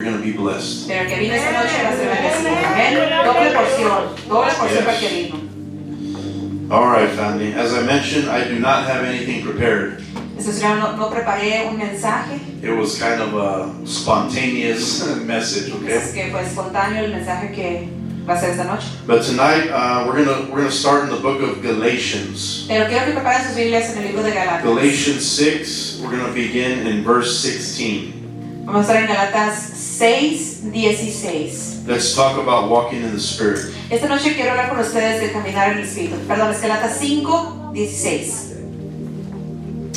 going to be blessed. Pero el que vino esta noche va a ser bendecido. Amén. Doble porción para el que vino. All right, family. As I mentioned, I do not have anything prepared. No preparé un mensaje. It was kind of a spontaneous message, okay? Es que fue espontáneo el mensaje que va a ser esta noche. But tonight we're gonna start in the book of Galatians. Pero quiero que preparen sus Biblias en el libro de Galatas. Galatians 6. We're gonna begin in verse 16. Vamos a estar en Galatas 6:16. Let's talk about walking in the Spirit. Esta noche quiero hablar con ustedes de caminar en el Espíritu. Perdón, es Galatas 5:16.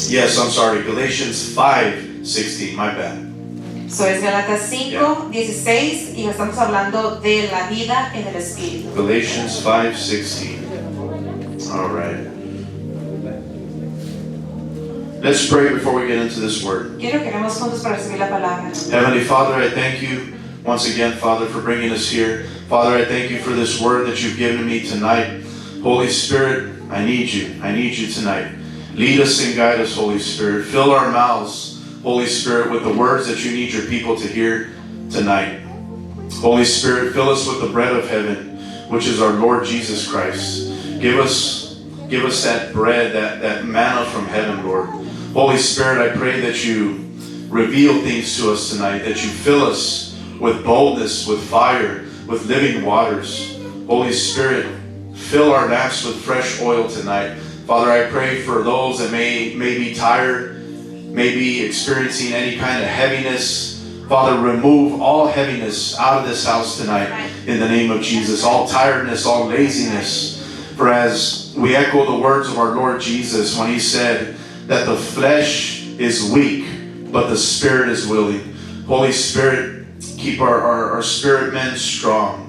Yes, I'm sorry. Galatians 5:16. My bad. So es Galatas 5:16 y estamos hablando de la vida en el Espíritu. Galatians 5:16. All right. Let's pray before we get into this word. Quiero que oremos juntos para recibir la palabra. Heavenly Father, I thank you once again, Father, for bringing us here. Father, I thank you for this word that you've given me tonight. Holy Spirit, I need you. I need you tonight. Lead us and guide us, Holy Spirit. Fill our mouths, Holy Spirit, with the words that you need your people to hear tonight. Holy Spirit, fill us with the bread of heaven, which is our Lord Jesus Christ. Give us that bread, that manna from heaven, Lord. Holy Spirit, I pray that you reveal things to us tonight, that you fill us with boldness, with fire, with living waters. Holy Spirit, fill our lamps with fresh oil tonight. Father, I pray for those that may be tired, may be experiencing any kind of heaviness. Father, remove all heaviness out of this house tonight in the name of Jesus. All tiredness, all laziness. For as we echo the words of our Lord Jesus when he said that the flesh is weak, but the spirit is willing. Holy Spirit, keep our spirit men strong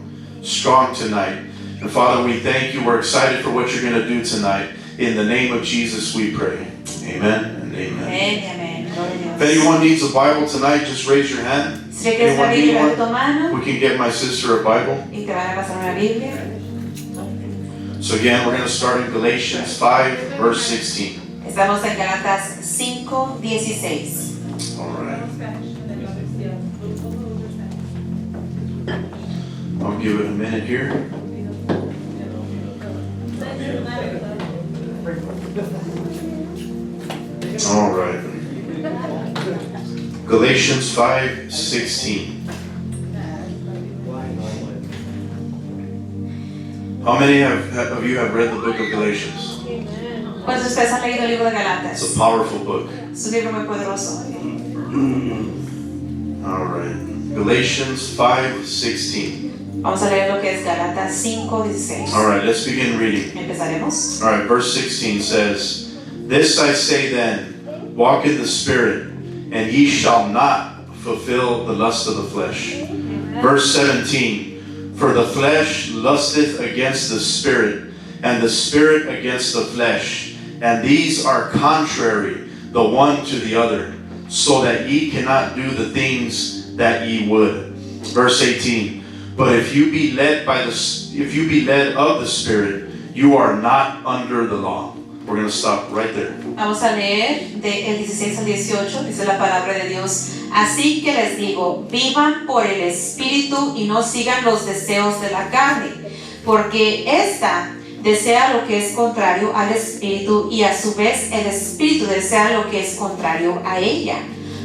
tonight. And Father, we thank you. We're excited for what you're going to do tonight. In the name of Jesus we pray. Amen and amen. Amen. If anyone needs a Bible tonight, just raise your hand. Si quieres la Biblia de tu mano We can get my sister a Bible. y te van a pasar una Biblia. So again, we're going to start in Galatians 5, verse 16. Estamos en Galatas 5:16. All right. I'll give it a minute here. All right. Galatians 5:16. How many of you have read the book of Galatians? ¿Cuántos de ustedes han leído el libro de It's Galatas? a powerful book. Es un libro muy poderoso. All right. Galatians 5:16. Vamos a leer lo que es Galatas 5:16. All right, let's begin reading. Empezaremos. All right, verse 16 says, "This I say then, walk in the Spirit, and ye shall not fulfill the lust of the flesh." Verse 17, "For the flesh lusteth against the Spirit, and the Spirit against the flesh, and these are contrary the one to the other, so that ye cannot do the things that ye would." Verse 18, "But if you be led of the Spirit, you are not under the law." We're going to stop right there. Vamos a leer del 16 al 18, dice la palabra de Dios. Así que les digo, vivan por el Espíritu y no sigan los deseos de la carne, porque esta desea lo que es contrario al Espíritu y a su vez el Espíritu desea lo que es contrario a ella.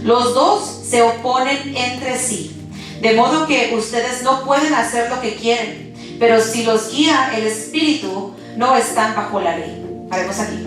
Los dos se oponen entre sí, de modo que ustedes no pueden hacer lo que quieren, pero si los guía el Espíritu, no están bajo la ley. Haremos aquí.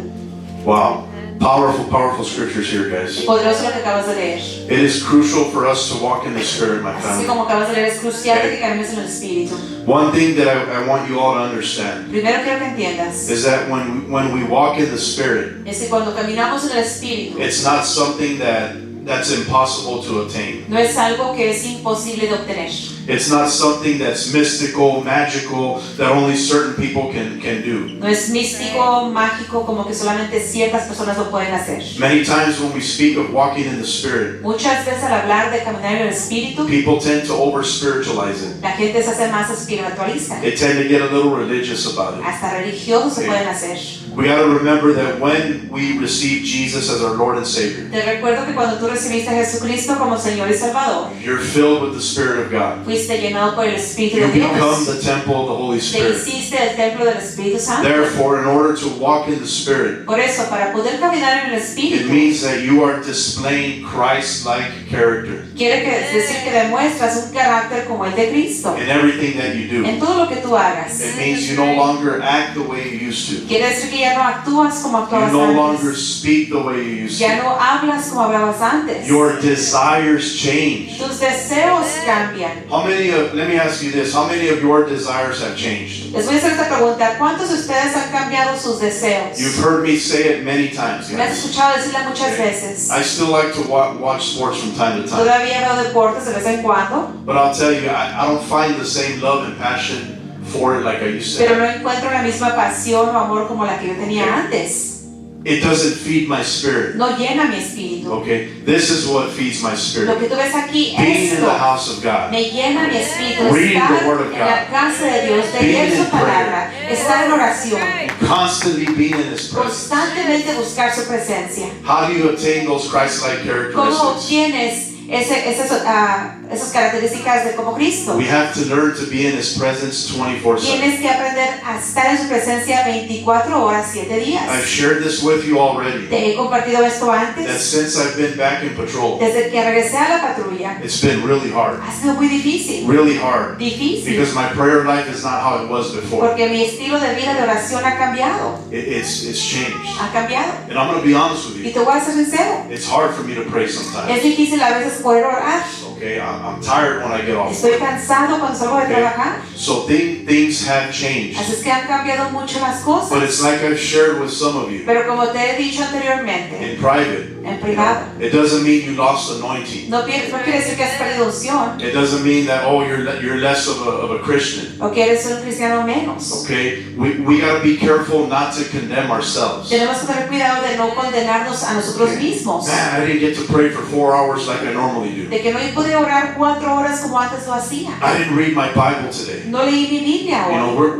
Wow. Powerful scriptures here, guys. Poderoso lo que acabas de leer. It is crucial for us to walk in the Spirit, my Así family. como acabas de leer, es crucial que caminemos en el Espíritu. One thing that I want you all to understand Primero quiero que entiendas is that when we walk in the Spirit, es que cuando caminamos en el Espíritu, it's not something that's impossible to obtain. no es algo que es imposible de obtener. It's not something that's mystical, magical, that only certain people can do. No es místico, mágico, como que solamente ciertas personas lo pueden hacer. Many times when we speak of walking in the Spirit, Muchas veces al hablar de caminar en el Espíritu, people tend to over-spiritualize it. la gente se hace más espiritualista. They tend to get a little religious about it. Hasta religiosos se pueden hacer. We got to remember that when we receive Jesus as our Lord and Savior, Te recuerdo que cuando tú recibiste a Jesucristo como Señor y Salvador, you're filled with the Spirit of God. fuiste llenado por el Espíritu You de become Dios. the temple of the Holy Te Spirit. hiciste el templo del Espíritu Santo. Therefore, in order to walk in the Spirit, Por eso, para poder caminar en el it Espíritu, means that you are displaying Christ-like character quiere decir que demuestras un carácter como el de Cristo in everything that you do. en todo lo que tú hagas. It means you no longer act the way you used to. Quiere decir que ya no actúas como You actuabas no longer antes. speak the way you used Ya to. no hablas como hablabas antes. Your desires change. Tus deseos cambian. Let me ask you this, how many of your desires have changed? Les voy a hacer esta pregunta. ¿Cuántos de ustedes han cambiado sus deseos? You've heard me say it many times, Me has guys. escuchado decirla muchas veces. I still like to watch sports from time to time. Todavía veo deportes de vez en cuando, But I'll tell you, I don't find the same love and passion for it like I used to pero no have. encuentro la misma pasión o amor como la que yo tenía antes. It doesn't feed my spirit. No llena mi espíritu. Okay? This is what feeds my Lo spirit. que tú ves aquí, Being in esto the house of God. me llena mi espíritu. Reading the Estar Word of en la God. casa de Dios, de Being leer in su palabra, estar en oración, Constantly being in His presence. constantemente buscar su presencia. How do you obtain those Christ-like ¿Cómo characteristics? obtienes esas características de como Cristo? We have to learn to be in His presence 24/7. Tienes que aprender a estar en su presencia 24 horas, 7 I've días. shared this with you already. Te he compartido esto That antes. since I've been back in patrol, Desde que regresé a la patrulla, it's been really hard. ha sido muy difícil. Really hard. Difícil. Because my prayer life is not how it was before. Porque mi estilo de vida de oración ha cambiado. It's changed. Ha cambiado. And I'm going to be honest with Y you. te voy a ser sincero. It's hard for me to pray Es sometimes. difícil a veces poder orar. Okay, I'm tired when I get off. Estoy cansado cuando salgo de Okay. trabajar. So things have changed. Así es que han cambiado mucho las But cosas. it's like I've shared with some of you Pero como te he dicho anteriormente, in private. en privado, It doesn't mean you lost anointing. no quiere decir que has perdido unción It doesn't mean that, oh, you're less of a Christian. o que eres un cristiano menos. Okay, we got to be careful not to condemn ourselves. Tenemos que tener cuidado de no condenarnos a nosotros mismos. Man, I didn't get to pray for 4 hours like I normally do. De que no pude orar 4 horas como antes lo hacía. I didn't read my Bible today. No leí mi Biblia You know, hoy.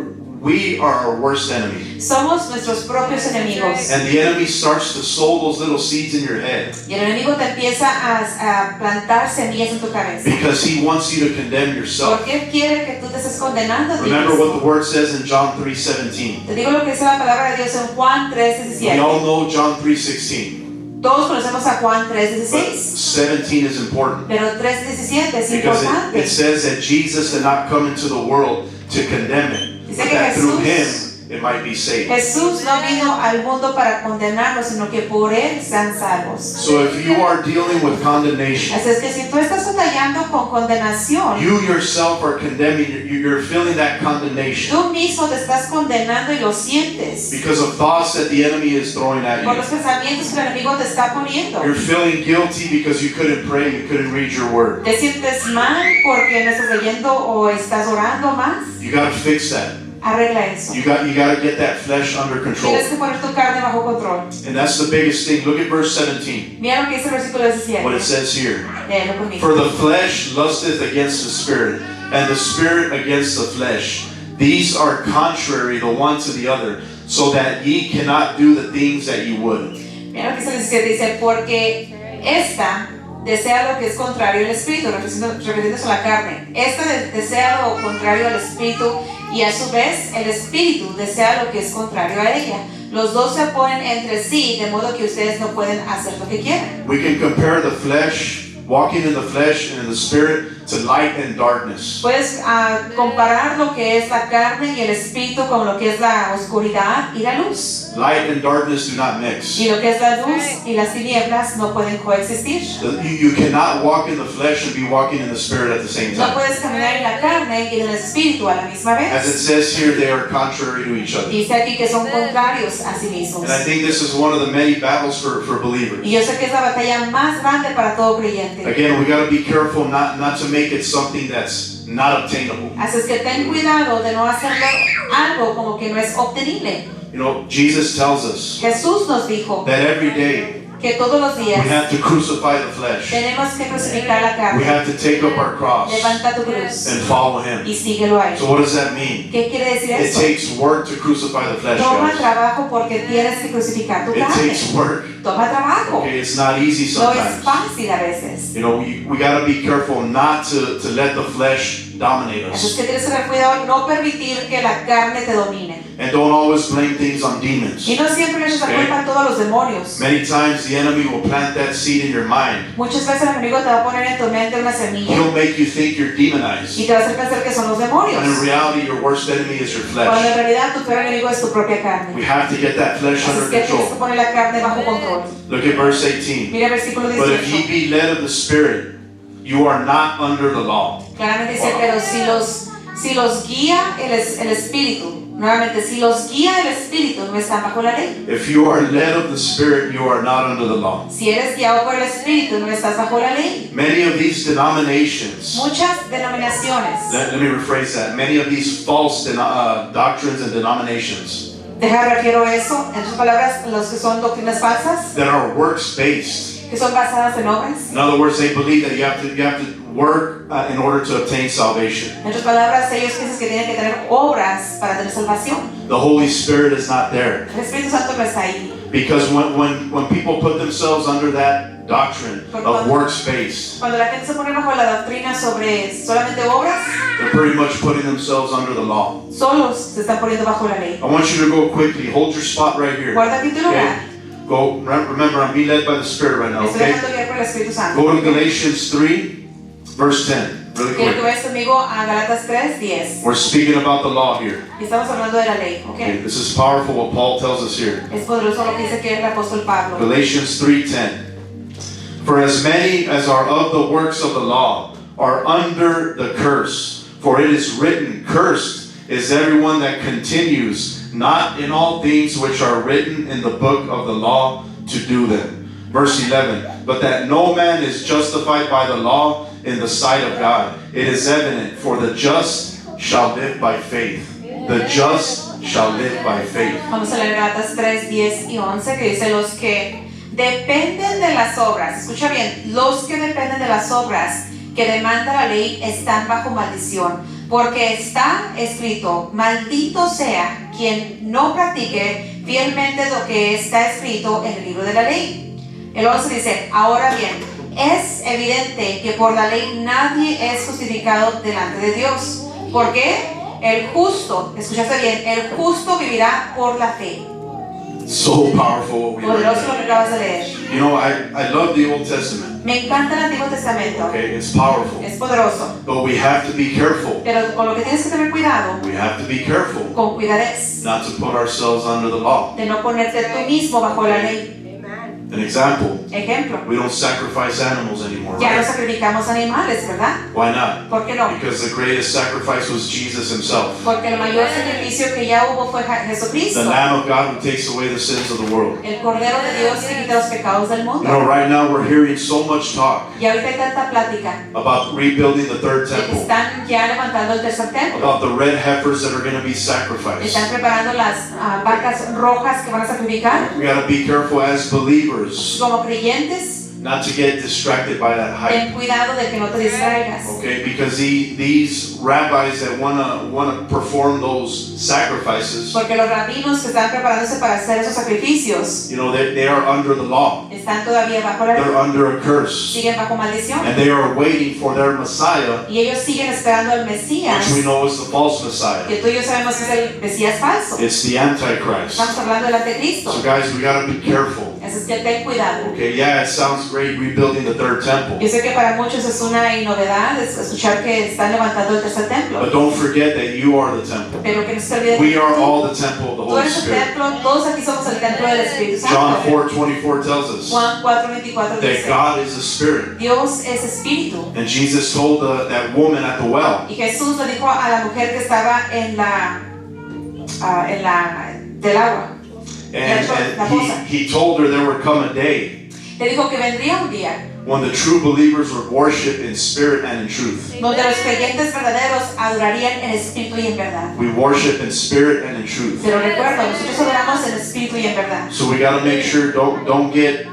we are our worst enemy. Somos nuestros propios enemigos. And the enemy starts to sow those little seeds in your head Y el enemigo te empieza a plantar semillas en tu cabeza. because he wants you to condemn yourself. Porque él quiere que tú te estés condenando a ti Remember what mismo. the word says in John 3:17. Te digo lo que dice la palabra de Dios en Juan We all 3:17. know John 3:16, Todos conocemos a Juan but 3:16. 17 is important Pero 3:17 es because importante. it says that Jesus did not come into the world to condemn it, Dice but que that through him Jesús- it might be saved. Jesús no vino al mundo para condenarnos, sino que por él sean salvos. So if you are dealing with condemnation, Así es que si tú estás batallando con condenación, you yourself are condemning, you're feeling that condemnation tú mismo te estás condenando y lo sientes because of thoughts that the enemy is throwing at por los you. pensamientos que el enemigo te está poniendo. You're feeling guilty because you couldn't pray, you couldn't read your word. Te sientes mal porque no estás leyendo o estás orando más. You got to fix that. Arregla eso. You got to get that flesh under control. Tienes que poner tu carne bajo control. And that's the biggest thing. Look at verse 17. Mira lo que dice el versículo What 17. it says here. Léelo conmigo. For the flesh lusteth against the spirit, and the spirit against the flesh. These are contrary the one to the other, so that ye cannot do the things that ye would. Mira lo que dice el 17. Dice, porque esta desea lo que es contrario al espíritu, refiriéndose a la carne. Esta desea lo contrario al espíritu y a su vez el espíritu desea lo que es contrario a ella. Los dos se oponen entre sí, de modo que ustedes no pueden hacer lo que quieren. We can compare the flesh, walking in the flesh and in the spirit, to light and darkness. Puedes comparar lo que es la carne y el espíritu con lo que es la oscuridad y la luz. Light and darkness do not mix. Y lo que es la luz y las tinieblas no pueden coexistir. You cannot walk in the flesh and be walking in the spirit at the same No time. puedes caminar en la carne y en el espíritu a la misma As it vez. says here, they are contrary to each other. Dice aquí que son contrarios a sí mismos. And I think this is one of the many battles for believers. Y yo sé que es la batalla más grande para todo creyente. Again, we got to be careful not to make it something that's not obtainable. Así es que ten cuidado de no hacerlo algo como que no es obtenible. You know, Jesus tells us Jesús nos dijo that every day que todos los días we have to crucify the flesh. tenemos que crucificar la We carne. have to take up our cross Levanta tu cruz and follow Him. y síguelo a él. So what does that mean? ¿Qué quiere decir It eso? takes work to crucify the flesh, Toma guys. trabajo porque tienes que crucificar tu It carne. takes work. Toma trabajo. Okay, it's not easy No es sometimes. fácil a veces. You know, we got to be careful not to let the flesh dominate Así es us. que tienes que tener cuidado, no permitir que la carne te domine. And don't always blame things on demons. Y no siempre le eches la culpa a todos los demonios. Many times the enemy will plant that seed in your mind. Muchas veces el enemigo te va a poner en tu mente una semilla He'll make you think you're demonized. y te va a hacer pensar que son los demonios. When in reality, your worst enemy is your Cuando en flesh. realidad tu peor enemigo es tu propia carne. We have to get that flesh Así es under que tienes que control. poner la carne bajo control. Look at verse 18. Mira el versículo But if ye 18. be led of the Spirit, you are not under the law. Claramente dice, pero si los guía el Espíritu, nuevamente, si los guía el Espíritu, no están bajo la ley. If you are led of the Spirit, you are not under the law. Si eres guiado por el Espíritu, no estás bajo la ley. Many of these denominations, Muchas denominaciones, let me rephrase that, many of these false doctrines and denominations refiero eso, en sus palabras, los que son doctrinas falsas, that are works-based. que son basadas en obras. In other words, they believe that you have to work in order to obtain salvation. En otras palabras, ellos piensan que tienen que tener obras para tener salvación. The Holy Spirit is not there. El Espíritu Santo no está ahí. Because when people put themselves under that doctrine of works-based, Cuando la gente se pone bajo la doctrina sobre solamente obras, they're pretty much putting themselves under the law. solos se están poniendo bajo la ley. I want you to go quickly. Hold your spot right here. Guarda aquí tu lugar. Go. Remember, I'm being led by the Spirit right now. Me estoy Okay. dejando guiar por el Espíritu Santo. Go to Galatians 3, verse 10. Really Quiero que quick. vayas conmigo a Galatas 3:10. We're speaking about the law here. Y estamos hablando de la ley, ¿ok? Okay, this is powerful what Paul tells us here. Es poderoso lo que dice que el apóstol Pablo. Galatians 3:10. For as many as are of the works of the law are under the curse, for it is written, cursed is everyone that continues not in all things which are written in the book of the law to do them. Verse 11. But that no man is justified by the law in the sight of God. It is evident, for the just shall live by faith. The just shall live by faith. Vamos a leer Galatas 3, 10 y 11, que dice: los que dependen de las obras, escucha bien, los que dependen de las obras que demanda la ley están bajo maldición, porque está escrito: maldito sea quien no practique fielmente lo que está escrito en el libro de la ley. El 11 dice: ahora bien, es evidente que por la ley nadie es justificado delante de Dios. ¿Por qué? El justo, escuchaste bien, el justo vivirá por la fe. So powerful what we read Poderoso lo que there. acabas de leer. You know, I love the Old Testament. Me encanta el Antiguo Testamento. Okay, it's powerful. Es poderoso. But we have to be careful. Pero con lo que tienes que tener cuidado, We have to be careful con cuidadez, not to put ourselves under the law. de no ponerte tú mismo bajo la ley. An example, Ejemplo, we don't sacrifice animals anymore, ya no right? sacrificamos animales, ¿verdad? Why not? ¿Por qué no? Because the greatest sacrifice was Jesus himself. Porque el mayor sacrificio que ya hubo fue Jesucristo, The Lamb of God who takes away the sins of the world. el Cordero de Dios que quita los pecados del You know, mundo. right now we're hearing so much talk Y ahorita hay tanta plática about rebuilding the third de que temple, están ya levantando el tercer templo. about the red heifers that are going to be sacrificed. Están preparando las vacas rojas que van a sacrificar. We got to be careful as believers Como creyentes, not to get distracted by that hype. ten cuidado de que no te distraigas. Okay, because these rabbis that wanna perform those sacrifices, Porque los rabinos que están preparándose para hacer esos sacrificios you know, they are under the law. están todavía bajo la They're ley, under a curse, siguen bajo maldición. and they are waiting for their Messiah, Y ellos siguen esperando al Mesías, which we know is the false Messiah. que tú y yo sabemos que es el Mesías falso. It's the Antichrist. Estamos hablando del anticristo. So guys, we gotta be careful. Así es que ten cuidado. Okay, yeah, it sounds great rebuilding the third temple, Yo sé que para muchos es una novedad escuchar que están levantando el tercer templo, but don't forget that you are the temple. pero que no se olvide We que are tú all the temple of the tú Holy eres el Spirit. templo, todos aquí somos el templo del Espíritu John Santo. 4:24 tells us Juan 4:24 that dice: God is the Spirit. Dios es espíritu. And Jesus told that woman at the well, Y Jesús le dijo a la mujer que estaba en la del agua, and he told her there would come a day le dijo que vendría un día when the true believers would worship in spirit and in truth. donde los creyentes verdaderos adorarían en espíritu y en verdad. We worship in spirit and in truth. Pero recuerda, nosotros adoramos en espíritu y en verdad. So we got to make sure don't get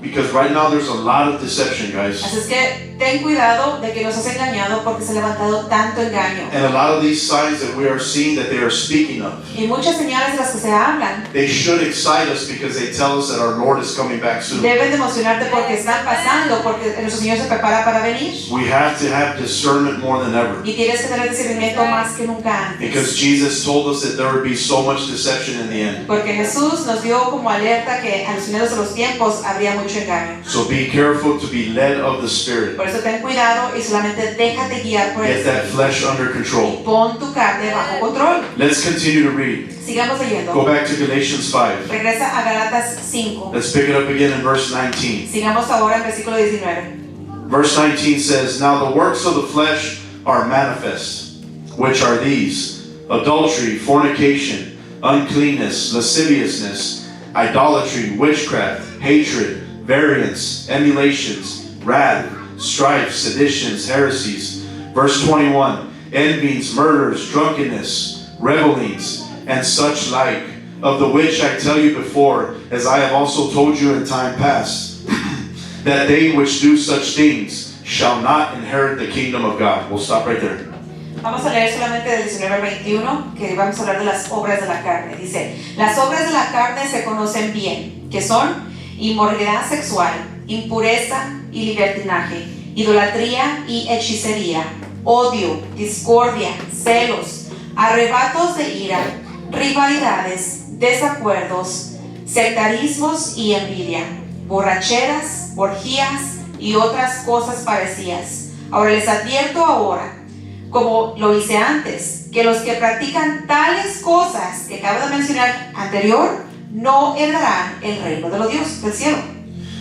Because right now there's a lot of deception, guys. Así es que ten cuidado de que no seas engañado porque se ha levantado tanto engaño. And a lot of these signs that we are seeing that they are speaking of, Y muchas señales de las que se hablan they should excite us because they tell us that our Lord is coming back soon. deben de emocionarte porque están pasando, porque nuestro Señor se prepara para venir. We have to have discernment more than ever. Y tienes que tener discernimiento más que nunca antes. Because Jesus told us that there would be so much deception in the end. Porque Jesús nos dio como alerta que a los finales de los tiempos habría mucho engaño. So be careful to be led of the Spirit. Por eso ten cuidado y solamente déjate guiar por Get el that flesh under y control. pon tu carne bajo control. Let's continue to read. Sigamos Go leyendo. back to Galatians 5. Regresa a Galatas 5. Let's pick it up again in verse 19. Sigamos ahora en versículo 19. Verse 19 says, Now the works of the flesh are manifest, which are these: adultery, fornication, uncleanness, lasciviousness, idolatry, witchcraft, hatred, variance, emulations, wrath, strife, seditions, heresies. Verse 21, envies, murders, drunkenness, revelings, and such like, of the which I tell you before, as I have also told you in time past, that they which do such things shall not inherit the kingdom of God. We'll stop right there. Vamos a leer solamente del 19 al 21, que vamos a hablar de las obras de la carne. Dice, las obras de la carne se conocen bien, que son inmoralidad sexual, impureza y libertinaje, idolatría y hechicería, odio, discordia, celos, arrebatos de ira, rivalidades, desacuerdos, sectarismos y envidia, borracheras, orgías y otras cosas parecidas. Ahora les advierto ahora, como lo hice antes, que los que practican tales cosas que acabo de mencionar anterior no heredarán el reino de los dioses del cielo.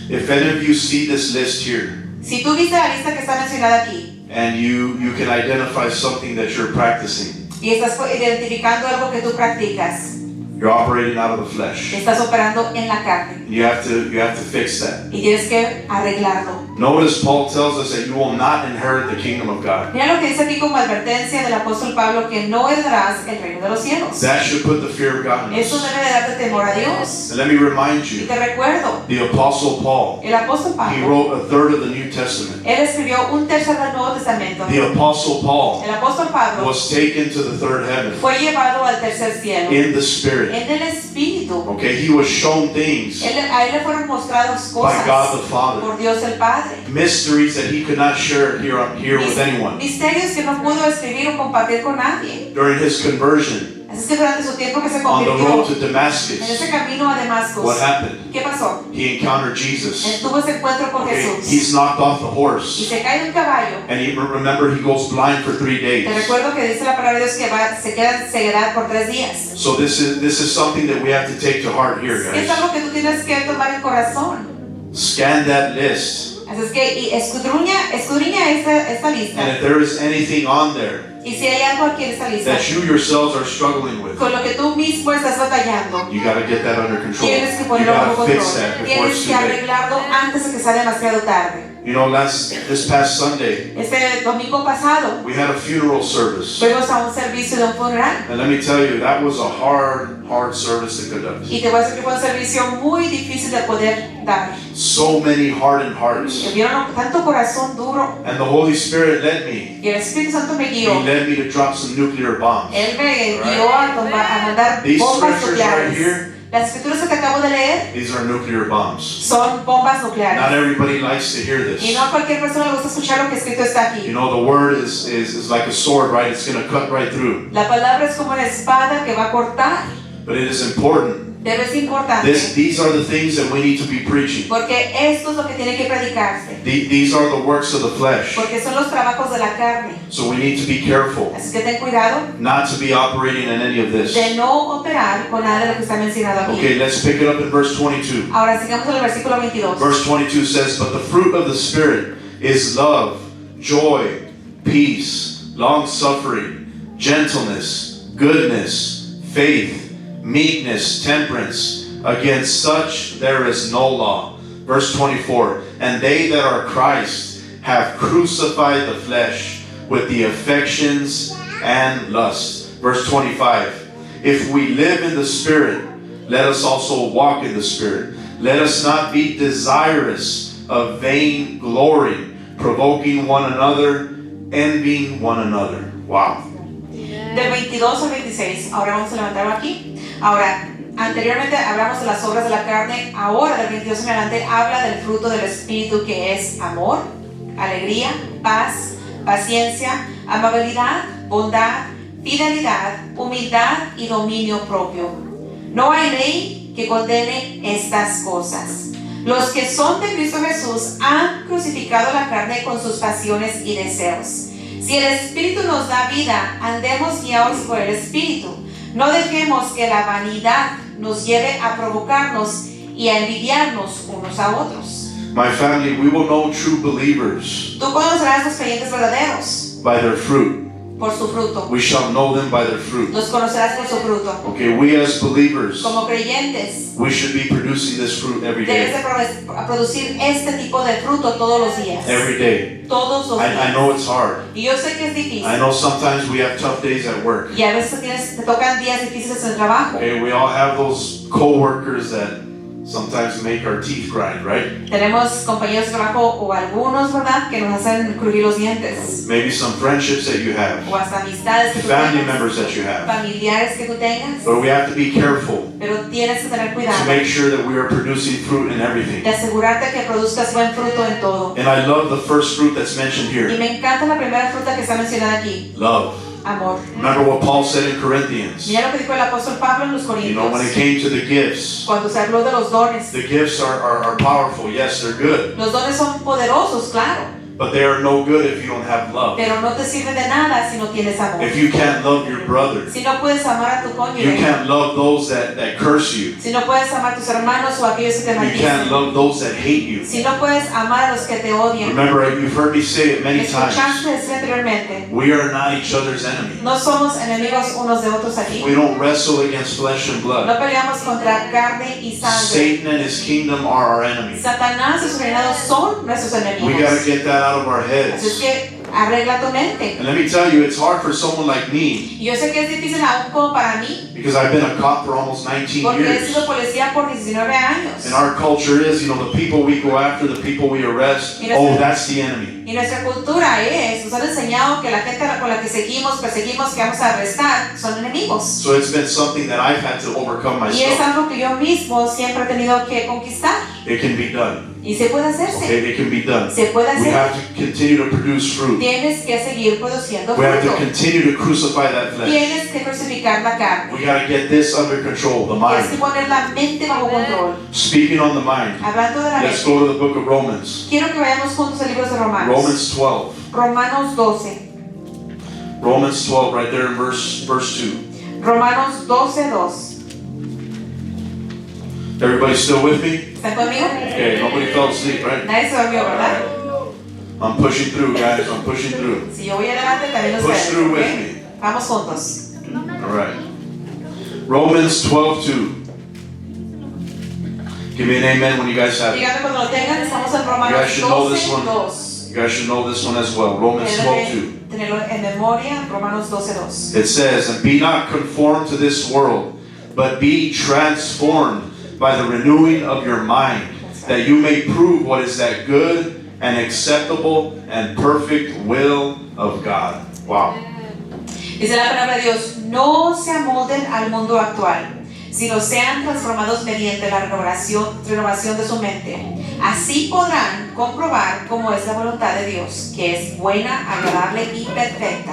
If any of you see this list here, Si tú viste la lista que está mencionada aquí and you can identify something that you're practicing, y estás identificando algo que tú practicas, you're operating out of the flesh. estás operando en la carne You have to fix that. y tienes que arreglarlo. Notice Paul tells us that you will not inherit the kingdom of God. Mira lo que dice aquí como advertencia del apóstol Pablo, que no heredarás el reino de los cielos. That should put the fear of God in Eso us. debe de darte temor a Dios. And let me remind Y you, te recuerdo, the Apostle Paul, el apóstol he Pablo, wrote a third of the New Testament. él escribió un tercio del Nuevo Testamento. The Apostle Paul El apóstol Pablo was taken to the third heaven fue llevado al tercer cielo in the Spirit. en el Espíritu. Okay, he was shown things A él le fueron mostradas by God cosas the Father. por Dios el Padre. Mysteries that he could not share here with anyone. Misterios que no pudo escribir o compartir con nadie. During his conversion Así es que durante su tiempo que se on the road convirtió to en Damascus, ese camino a Damasco, what happened? ¿qué pasó? He encountered Él Jesus. tuvo ese encuentro con Okay, Jesús he's knocked off the y horse. se cae de un caballo. And remember, he goes blind for 3 Te days. recuerdo que dice la palabra de Dios que se queda en ceguedad por 3 días. So this is something that we have to take to heart here, Es guys. algo que tú tienes que tomar en corazón. Scan that list. Así es que y escudriña esta lista. And if there is anything on there Y si hay algo aquí en esta lista that you yourselves are struggling with, con lo que tú mismo estás batallando, you got to get that under control. tienes que You ponerlo got bajo to fix control. that before Tienes it's que too late. arreglarlo antes de que sea demasiado tarde. You know, this past Sunday, Este domingo pasado we had a funeral service. fuimos a un servicio de un funeral. And let me tell you, that was a hard service to conduct. Y te voy a decir que fue un servicio muy difícil de poder dar. So many hardened hearts. Vieron tanto corazón duro. And the Holy Spirit led me. Y el Espíritu Santo me He guió. led me to drop some nuclear bombs. Él me guió a mandar These bombas scriptures right nucleares. here, Las escrituras que te acabo de leer these are nuclear bombs. son bombas nucleares. Not everybody likes to hear Y this. no a cualquier persona le gusta escuchar lo que escrito está You aquí. know, the word is like a sword, right? It's going to cut right through. La palabra es como una espada que va a cortar. But it is important. Pero es importante These are the things that we need to be preaching. porque esto es lo que tiene que predicarse. These are the works of the flesh. Porque son los trabajos de la carne. So we need to be careful Así que ten cuidado not to be operating in any of this. de no operar con nada de lo que está mencionado aquí. Okay, let's pick it up in verse 22. Ahora sigamos en el versículo 22. Verse 22 says, But the fruit of the Spirit is love, joy, peace, long-suffering, gentleness, goodness, faith, meekness, temperance. Against such there is no law. Verse 24, And they that are Christ have crucified the flesh with the affections and lusts. Verse 25, If we live in the Spirit, let us also walk in the Spirit. Let us not be desirous of vain glory, provoking one another, envying one another. Wow. Del 22 al 26, ahora vamos a levantarlo aquí. Ahora, anteriormente hablamos de las obras de la carne, ahora del 22 en adelante habla del fruto del Espíritu, que es amor, alegría, paz, paciencia, amabilidad, bondad, fidelidad, humildad y dominio propio. No hay ley que condene estas cosas. Los que son de Cristo Jesús han crucificado la carne con sus pasiones y deseos. Si el Espíritu nos da vida, andemos guiados por el Espíritu. No dejemos que la vanidad nos lleve a provocarnos y a envidiarnos unos a otros. My family, we will know true believers Tú conocerás los creyentes verdaderos by their fruit. por su fruto. We shall know them by their fruit. Los conocerás por su fruto. Okay, we as believers, Como creyentes, we should be producing this fruit every debes day. de producir este tipo de fruto todos los días. Every day. Todos los I días. know it's hard. Y yo sé que es difícil. I know sometimes we have tough days at work. Y a veces te tocan días difíciles en el trabajo. Okay, we all have those co-workers that sometimes make our teeth grind, right? Tenemos compañeros de trabajo o algunos, ¿verdad?, que nos hacen crujir los dientes. Maybe some friendships that you have, O hasta amistades que tú family tengas, members that you have. familiares que tú tengas. But we have to be careful Pero tienes que tener to cuidado make sure that we are producing fruit in everything. de asegurarte que produzcas buen fruto en todo. And I love the first fruit that's mentioned Y here. me encanta la primera fruta que está mencionada aquí, Love. amor. Remember what Paul said in Corinthians. Mira lo que dijo el apóstol Pablo en los You know, when it Corintios, came to the gifts, cuando se habló de los dones. the gifts are powerful. Yes, they're good. Los dones son poderosos, claro, But they are no good if you don't have love. pero no te sirven de nada si no tienes amor. If you can't love your brother, Si no puedes amar a tu you cónyuge, can't love those that curse you. si no puedes amar a tus hermanos o a aquellos que te You can't maldicen, love those that hate you. si no puedes amar a los que te odian. Remember, you've heard me say it many times. Escuchaste decir anteriormente, We are not each other's enemy. no somos enemigos unos de otros aquí. We don't wrestle against flesh and blood. No peleamos contra carne y sangre. Satan and his kingdom are our enemies. Satanás y su reinado son nuestros We got to enemigos. get that out of our Así heads. es que arregla tu mente. And let me tell you, it's hard for someone like me, Y yo sé que es difícil aún como para mí, because I've been a cop for almost 19 porque he years. sido policía por 19 años. And our culture is, you know, the people we go after, the people we arrest, oh, that's the enemy. Y nuestra cultura nos han enseñado que la gente con la que seguimos, perseguimos, que vamos a arrestar, son enemigos. So it's been something that I've had to overcome Y es myself. algo que yo mismo siempre he tenido que conquistar. It can be done. Y se puede hacerse. Okay, it can be done. Se puede We hacer. have to continue to produce fruit. Tienes que seguir produciendo We have to fruto. continue to crucify that flesh. Tienes que crucificar la carne. We got to get this under control, the Tienes que mind. poner la mente bajo control. Speaking on the mind, Hablando de la let's mente, go to the book of Romans. quiero que vayamos juntos al libro de Romanos. Romans 12. Romanos 12. Romans 12, right there in verse 2. Romanos 12:2. Everybody still with me? ¿Están conmigo? Okay, nobody fell asleep, right? Nadie se durmió, ¿verdad? I'm pushing through, guys. I'm pushing through. Si yo voy adelante, también Push ustedes. through with ¿ok? me. Vamos juntos. All right. Romans 12:2. Give me an amen when you guys have it. Díganme cuando lo tengan, estamos en You Romanos guys should know this one. 12:2. You guys should know this one as well. Romans 12:2. Tenerlo en memoria, Romanos 12:2. It says, "And be not conformed to this world, but be transformed by the renewing of your mind, that you may prove what is that good and acceptable and perfect will of God." Wow. Dice la palabra de Dios, no se amolden al mundo actual, sino sean transformados mediante la renovación de su mente. Así podrán comprobar cómo es la voluntad de Dios, que es buena, agradable y perfecta.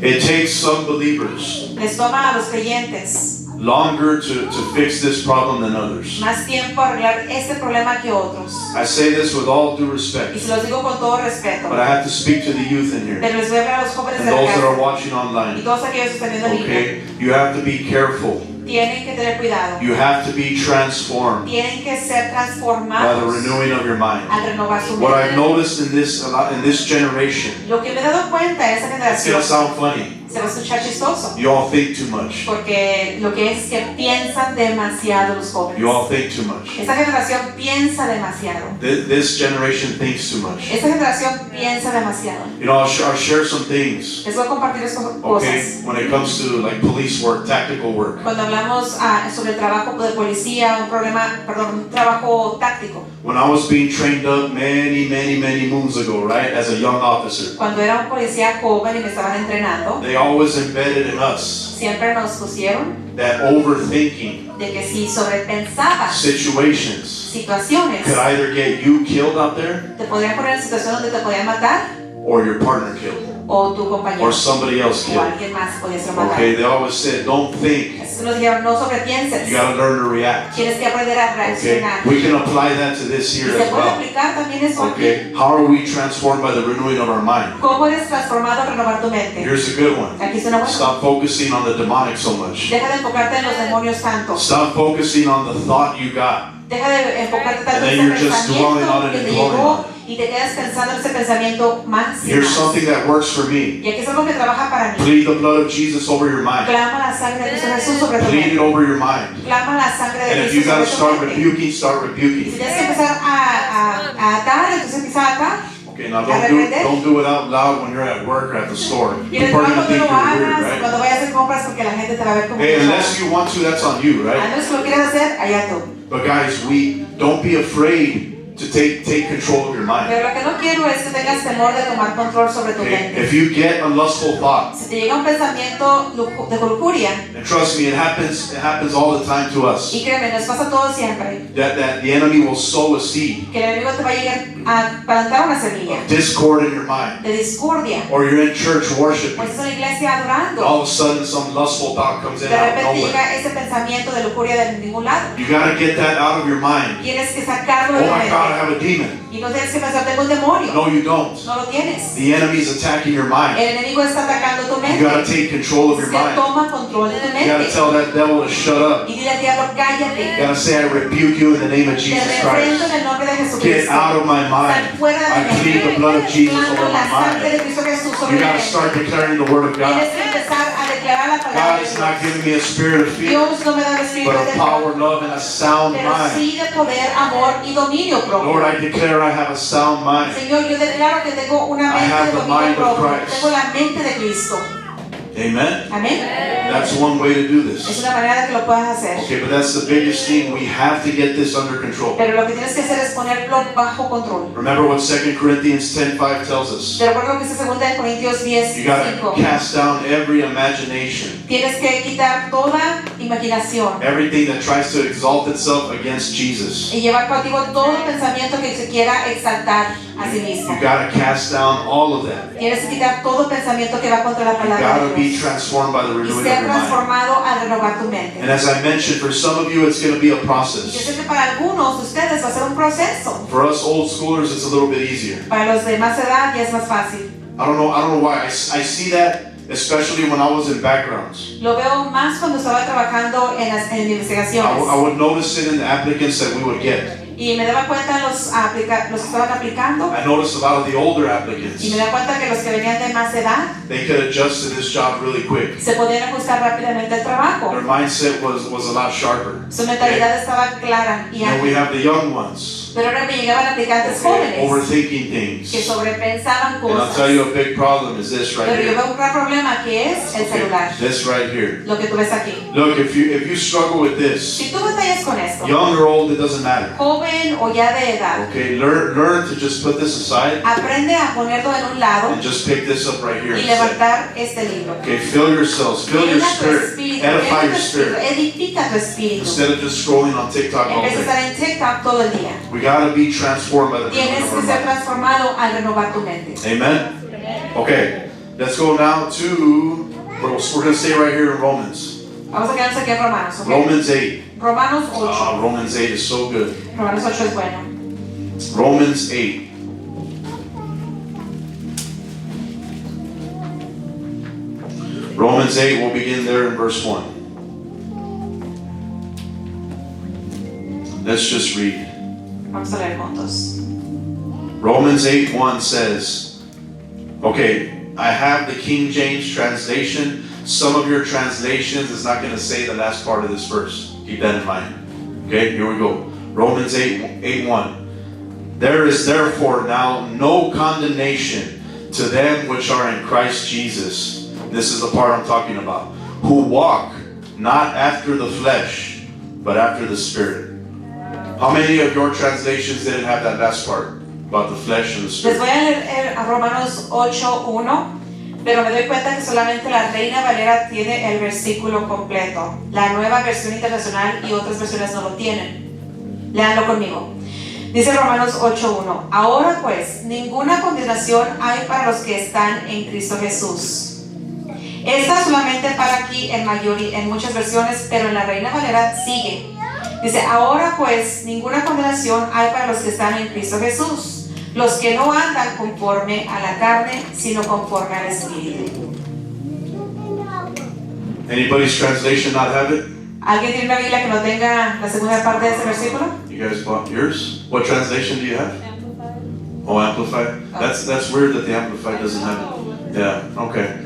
It takes some believers Les toma a los creyentes longer to fix this problem than others. más tiempo arreglar este problema que otros. I say this with all due Y respect, se los digo con todo respeto. but I have to speak to the youth in here Pero les voy a hablar a los jóvenes and de la those that are casa watching y online. todos aquellos que están viendo en línea. Okay? You have to be careful. Tienen que tener cuidado. You have to be transformed Tienen que ser by the transformados renewing of your mind. al renovar su What I've mente. noticed in this generation, Lo que me he dado cuenta de esa it's generación, gonna sound funny, se Se va a escuchar chistoso. You all think too much. Porque lo que es que piensan demasiado los jóvenes. You all think too much. Esta generación piensa demasiado. This generation thinks too much. Esta generación piensa demasiado. You know, I'll share some things. Les voy a compartir cosas. Okay, when it comes to like police work, tactical work. Cuando hablamos sobre el trabajo de policía, un trabajo táctico. When I was being trained up many moons ago, right, as a young officer, Cuando era un policía joven y me estaban entrenando, they always embedded in us siempre nos pusieron that overthinking de que si sobrepensabas situations situaciones, could either get you killed out there te podrían poner en situación donde te podían matar or your partner killed o tu compañero or somebody else o killed. alguien más podía ser matado. Okay, they always said, don't think. Así nos dijeron, no sobrepienses, You gotta learn to react. tienes que aprender a Okay, reaccionar. we can apply that to this Y here se as puede well. aplicar también eso aquí. Okay, how are we transformed by the renewing of our mind? ¿Cómo eres transformado al renovar tu mente? Here's a good one. Aquí es una buena. Stop focusing on the demonic so much. Deja de enfocarte en los demonios tanto. Stop focusing on the thought you got. Deja de enfocarte tanto And then en you're ese just dwelling on pensamiento it que and te dwelling llegó on it. y te quedas pensando en ese pensamiento más y Here's más. something that works for me. Y aquí es algo que trabaja para mí. Plead the blood of Jesus over your mind. Clama la sangre de Cristo Jesús sobre tu Plead it mente. over your mind. Clama la sangre de And if you Cristo gotta sobre start tu mente. rebuking, start Si rebuking. tienes que empezar a atar, entonces empieza a atar. Okay, now don't do it out loud when you're at work or at the store. Y en el People are gonna trabajo no think lo you're weird, hagas, right? cuando vayas a hacer compras porque la gente te va a ver como Hey, que unless you want to, that's on you, a right? menos que lo quieras hacer, allá tú. But guys, don't be afraid to take control of your mind. Pero lo que no quiero es que tengas temor de tomar control sobre tu Okay? mente. If you get a lustful thought, Si te llega un pensamiento de lujuria, and trust me, it happens all the time to us. y créeme, nos pasa todo siempre, That the enemy will sow a seed que el enemigo te va a llegar a plantar una semilla of discord in your mind. de discordia. Or you're in church O worshiping. estás en la iglesia And adorando. all of a sudden some lustful thought comes in De out of repente nowhere. llega ese pensamiento de lujuria de ningún lado. You gotta get that out of your mind. Tienes que sacarlo Oh de tu my God, I mente. have a demon. Y no tienes que pensar, tengo un demonio. No, you don't. No lo tienes. The enemy is attacking your mind. El enemigo está atacando tu mente. You gotta take control of your Se mind. toma control de tu You gotta mente. tell that devil to shut up. Y dile al diablo, You cállate. gotta say, I rebuke you in the name of Te Jesus reprendo Christ. en el nombre de Get Jesucristo. out of my Sal mind. fuera de I mi plead the mente. blood of Jesus Clamo over la my sangre de mind. Cristo Jesús sobre You mi gotta mente. start declaring the word of God. Tienes que empezar a declarar la palabra God de is Dios. not giving me a spirit of fear, Dios no me da el espíritu but de of power, love, and a sound pero mind. sí de poder, amor y dominio propio. Lord, I declare I have a sound mind. Señor, yo declaro que tengo una I mente have de the dominio mind of propio. Christ. Tengo la mente de Cristo. Amen? Amén. That's one way to do Es this. una manera de que lo puedas hacer. Okay, but that's the biggest thing. We have to get this under control. Pero lo que tienes que hacer es ponerlo bajo control. Remember what 2 Corinthians 10:5 tells us. De acuerdo a lo que dice 2 Corintios 10, You gotta 5. cast down every imagination, Tienes que quitar toda imaginación everything that tries to exalt itself against Jesus. y llevar contigo todo pensamiento que se quiera exaltar a sí mismo. You gotta cast down all of that. Tienes que quitar todo pensamiento que va contra la You palabra gotta de be Dios transformed by the y renewing of ser your mind. transformado al renovar tu mente. And as I mentioned, for some of you, it's gonna be a Yo process. sé que para algunos de ustedes va a ser un proceso. For us old schoolers, it's a little bit easier. Para los de más edad ya es más fácil. I don't know why. I see that, especially when I was in backgrounds. Lo veo más cuando estaba trabajando en I investigaciones. would notice it in the applicants that we would get. Y me daba cuenta los que estaban aplicando. I noticed a lot of the older Y me applicants. daba cuenta que los que venían de más edad They could adjust to this job really quick. se podían ajustar rápidamente al trabajo. Their mindset was a lot sharper. Su mentalidad estaba clara y And we ágil. have the young ones, Pero ahora me llegaban aplicantes jóvenes overthinking que things. sobrepensaban And I'll cosas. tell you a big problem is this right Pero yo here. veo un gran problema que es el celular. Okay, this right here. Lo que tú ves aquí. Look, if you struggle with this, Si tú batallas con esto, young or old, it doesn't matter. joven o ya de edad, Okay, learn to just put this aside aprende a ponerlo en un lado and just pick this up right here y instead. levantar este libro. Okay, fill yourselves, fill your Llena tu spirit, espíritu, edify llena your tu espíritu, spirit, edifica tu espíritu. instead of just scrolling on TikTok En all vez de day. estar en TikTok todo el día, We gotta be transformed by the renewing tienes of que our ser mind. transformado al renovar tu mente. Amen? Okay, let's go now to, we're gonna stay right here in Romans. Vamos a quedarnos aquí en Romanos, ¿ok? Romans 8. Romanos 8. Romans 8 is so good. Romanos 8 es bueno. Romans 8. Romans 8, we'll begin there in verse 1. Let's just read. Vamos a leer juntos. Romans 8:1 says, okay, I have the King James translation. Some of your translations is not going to say the last part of this verse. Keep that in mind. Okay, here we go. Romans 8:1. There is therefore now no condemnation to them which are in Christ Jesus. This is the part I'm talking about. Who walk not after the flesh, but after the Spirit. How many of your translations didn't have that last part about the flesh and the Les Spirit? voy a leer a Romanos 8:1, pero me doy cuenta que solamente la Reina Valera tiene el versículo completo. La Nueva Versión Internacional y otras versiones no lo tienen. Léanlo conmigo. Dice Romanos 8:1. Ahora pues, ninguna condenación hay para los que están en Cristo Jesús. Esta solamente para aquí en muchas versiones, pero en la Reina Valera sigue. Dice, ahora pues, ninguna condenación hay para los que están en Cristo Jesús, los que no andan conforme a la carne, sino conforme al Espíritu. Anybody's translation not have it? ¿Alguien tiene una Biblia que no tenga la segunda parte de ese versículo? You guys bought yours? What translation do you have? Oh, Amplified? That's weird that the Amplified doesn't have it. Yeah, okay.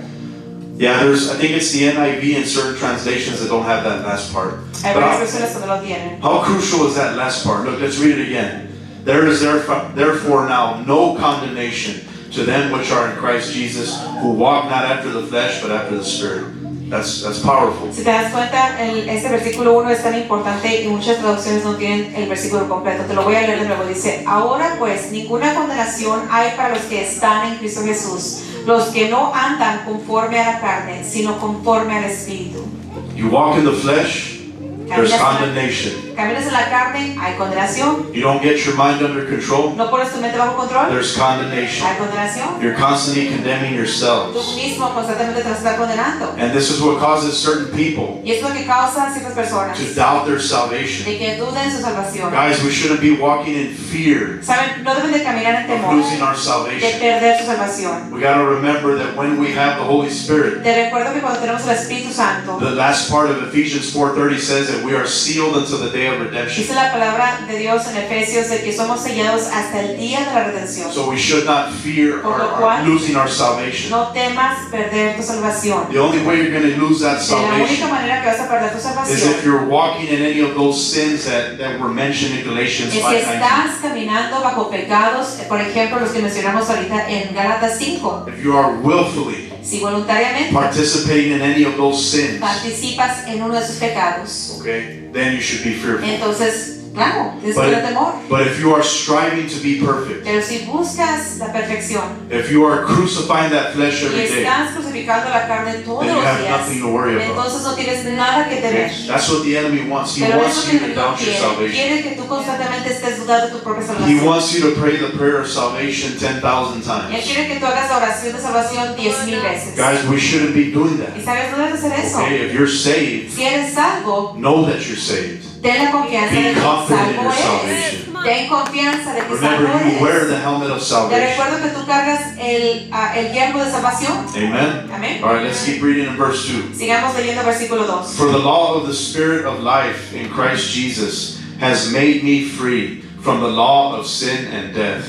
Yeah, I think it's the NIV and certain translations that don't have that last part. Hay But varias versiones que no lo tienen. how crucial is that last part? Look, let's read it again. There is therefore now no condemnation to them which are in Christ Jesus, who walk not after the flesh, but after the Spirit. That's powerful. Si te das cuenta, este versículo 1 es tan importante y muchas traducciones no tienen el versículo completo. Te lo voy a leer de nuevo. Dice, ahora pues, ninguna condenación hay para los que están en Cristo Jesús, los que no andan conforme a la carne, sino conforme al Espíritu. You walk in the flesh, there's condemnation. Caminas en la carne, hay condenación. You don't get your mind under control, No pones tu mente bajo control, there's condemnation. hay condenación. You're constantly condemning Tú yourselves. mismo constantemente te estás condenando. And this is what causes certain people Y es lo que causa a ciertas personas to doubt their salvation. de que duden su salvación. Guys, we shouldn't be walking in fear Saben, no deben de caminar en of temor losing our de salvation. perder su salvación. We got to remember that when we have the Holy Spirit, Te recuerdo que cuando tenemos el Espíritu Santo, the last part of Ephesians 4:30 says that we are sealed until the day of redemption. dice la palabra de Dios en Efesios de que somos sellados hasta el día de la redención. So we should not fear Por lo or cual, losing our salvation. No temas perder tu salvación. The only way you're going to lose that De la única salvation manera que vas a perder tu is salvación if you're walking in any of those sins that were mentioned in Galatians es si 5:19. estás caminando bajo pecados, por ejemplo, los que mencionamos ahorita en Gálatas 5. If you are willfully Si voluntariamente participating in any of those sins, participas en uno de esos pecados, okay, then you should be fearful. entonces, claro, tienes que tener temor. But if you are striving to be perfect, Pero si buscas la perfección if you are crucifying that flesh y every day, estás crucificando la carne todos then you los have días, nothing to worry about. entonces no tienes nada que temer. That's what the enemy wants. He Pero eso wants que you el to enemigo doubt your quiere, salvation. quiere que tú constantemente estés dudando de tu propia He salvación. wants you to pray the prayer of salvation 10,000 Él times. quiere que tú hagas la oración de salvación 10,000 veces. Guys, we shouldn't be doing Y that. sabes, no debes hacer eso. Okay, if you're saved, Si eres salvo, know that you're saved. ten la confianza de Be que confident in salvo your eres. salvation. Ten confianza de que Remember, salvo you wear eres. the helmet of Te salvation. recuerdo que tú cargas el yelmo de salvación. Amen. Amén. All right, let's keep reading in verse 2. Sigamos leyendo versículo 2. For the law of the Spirit of life in Christ Jesus has made me free from the law of sin and death.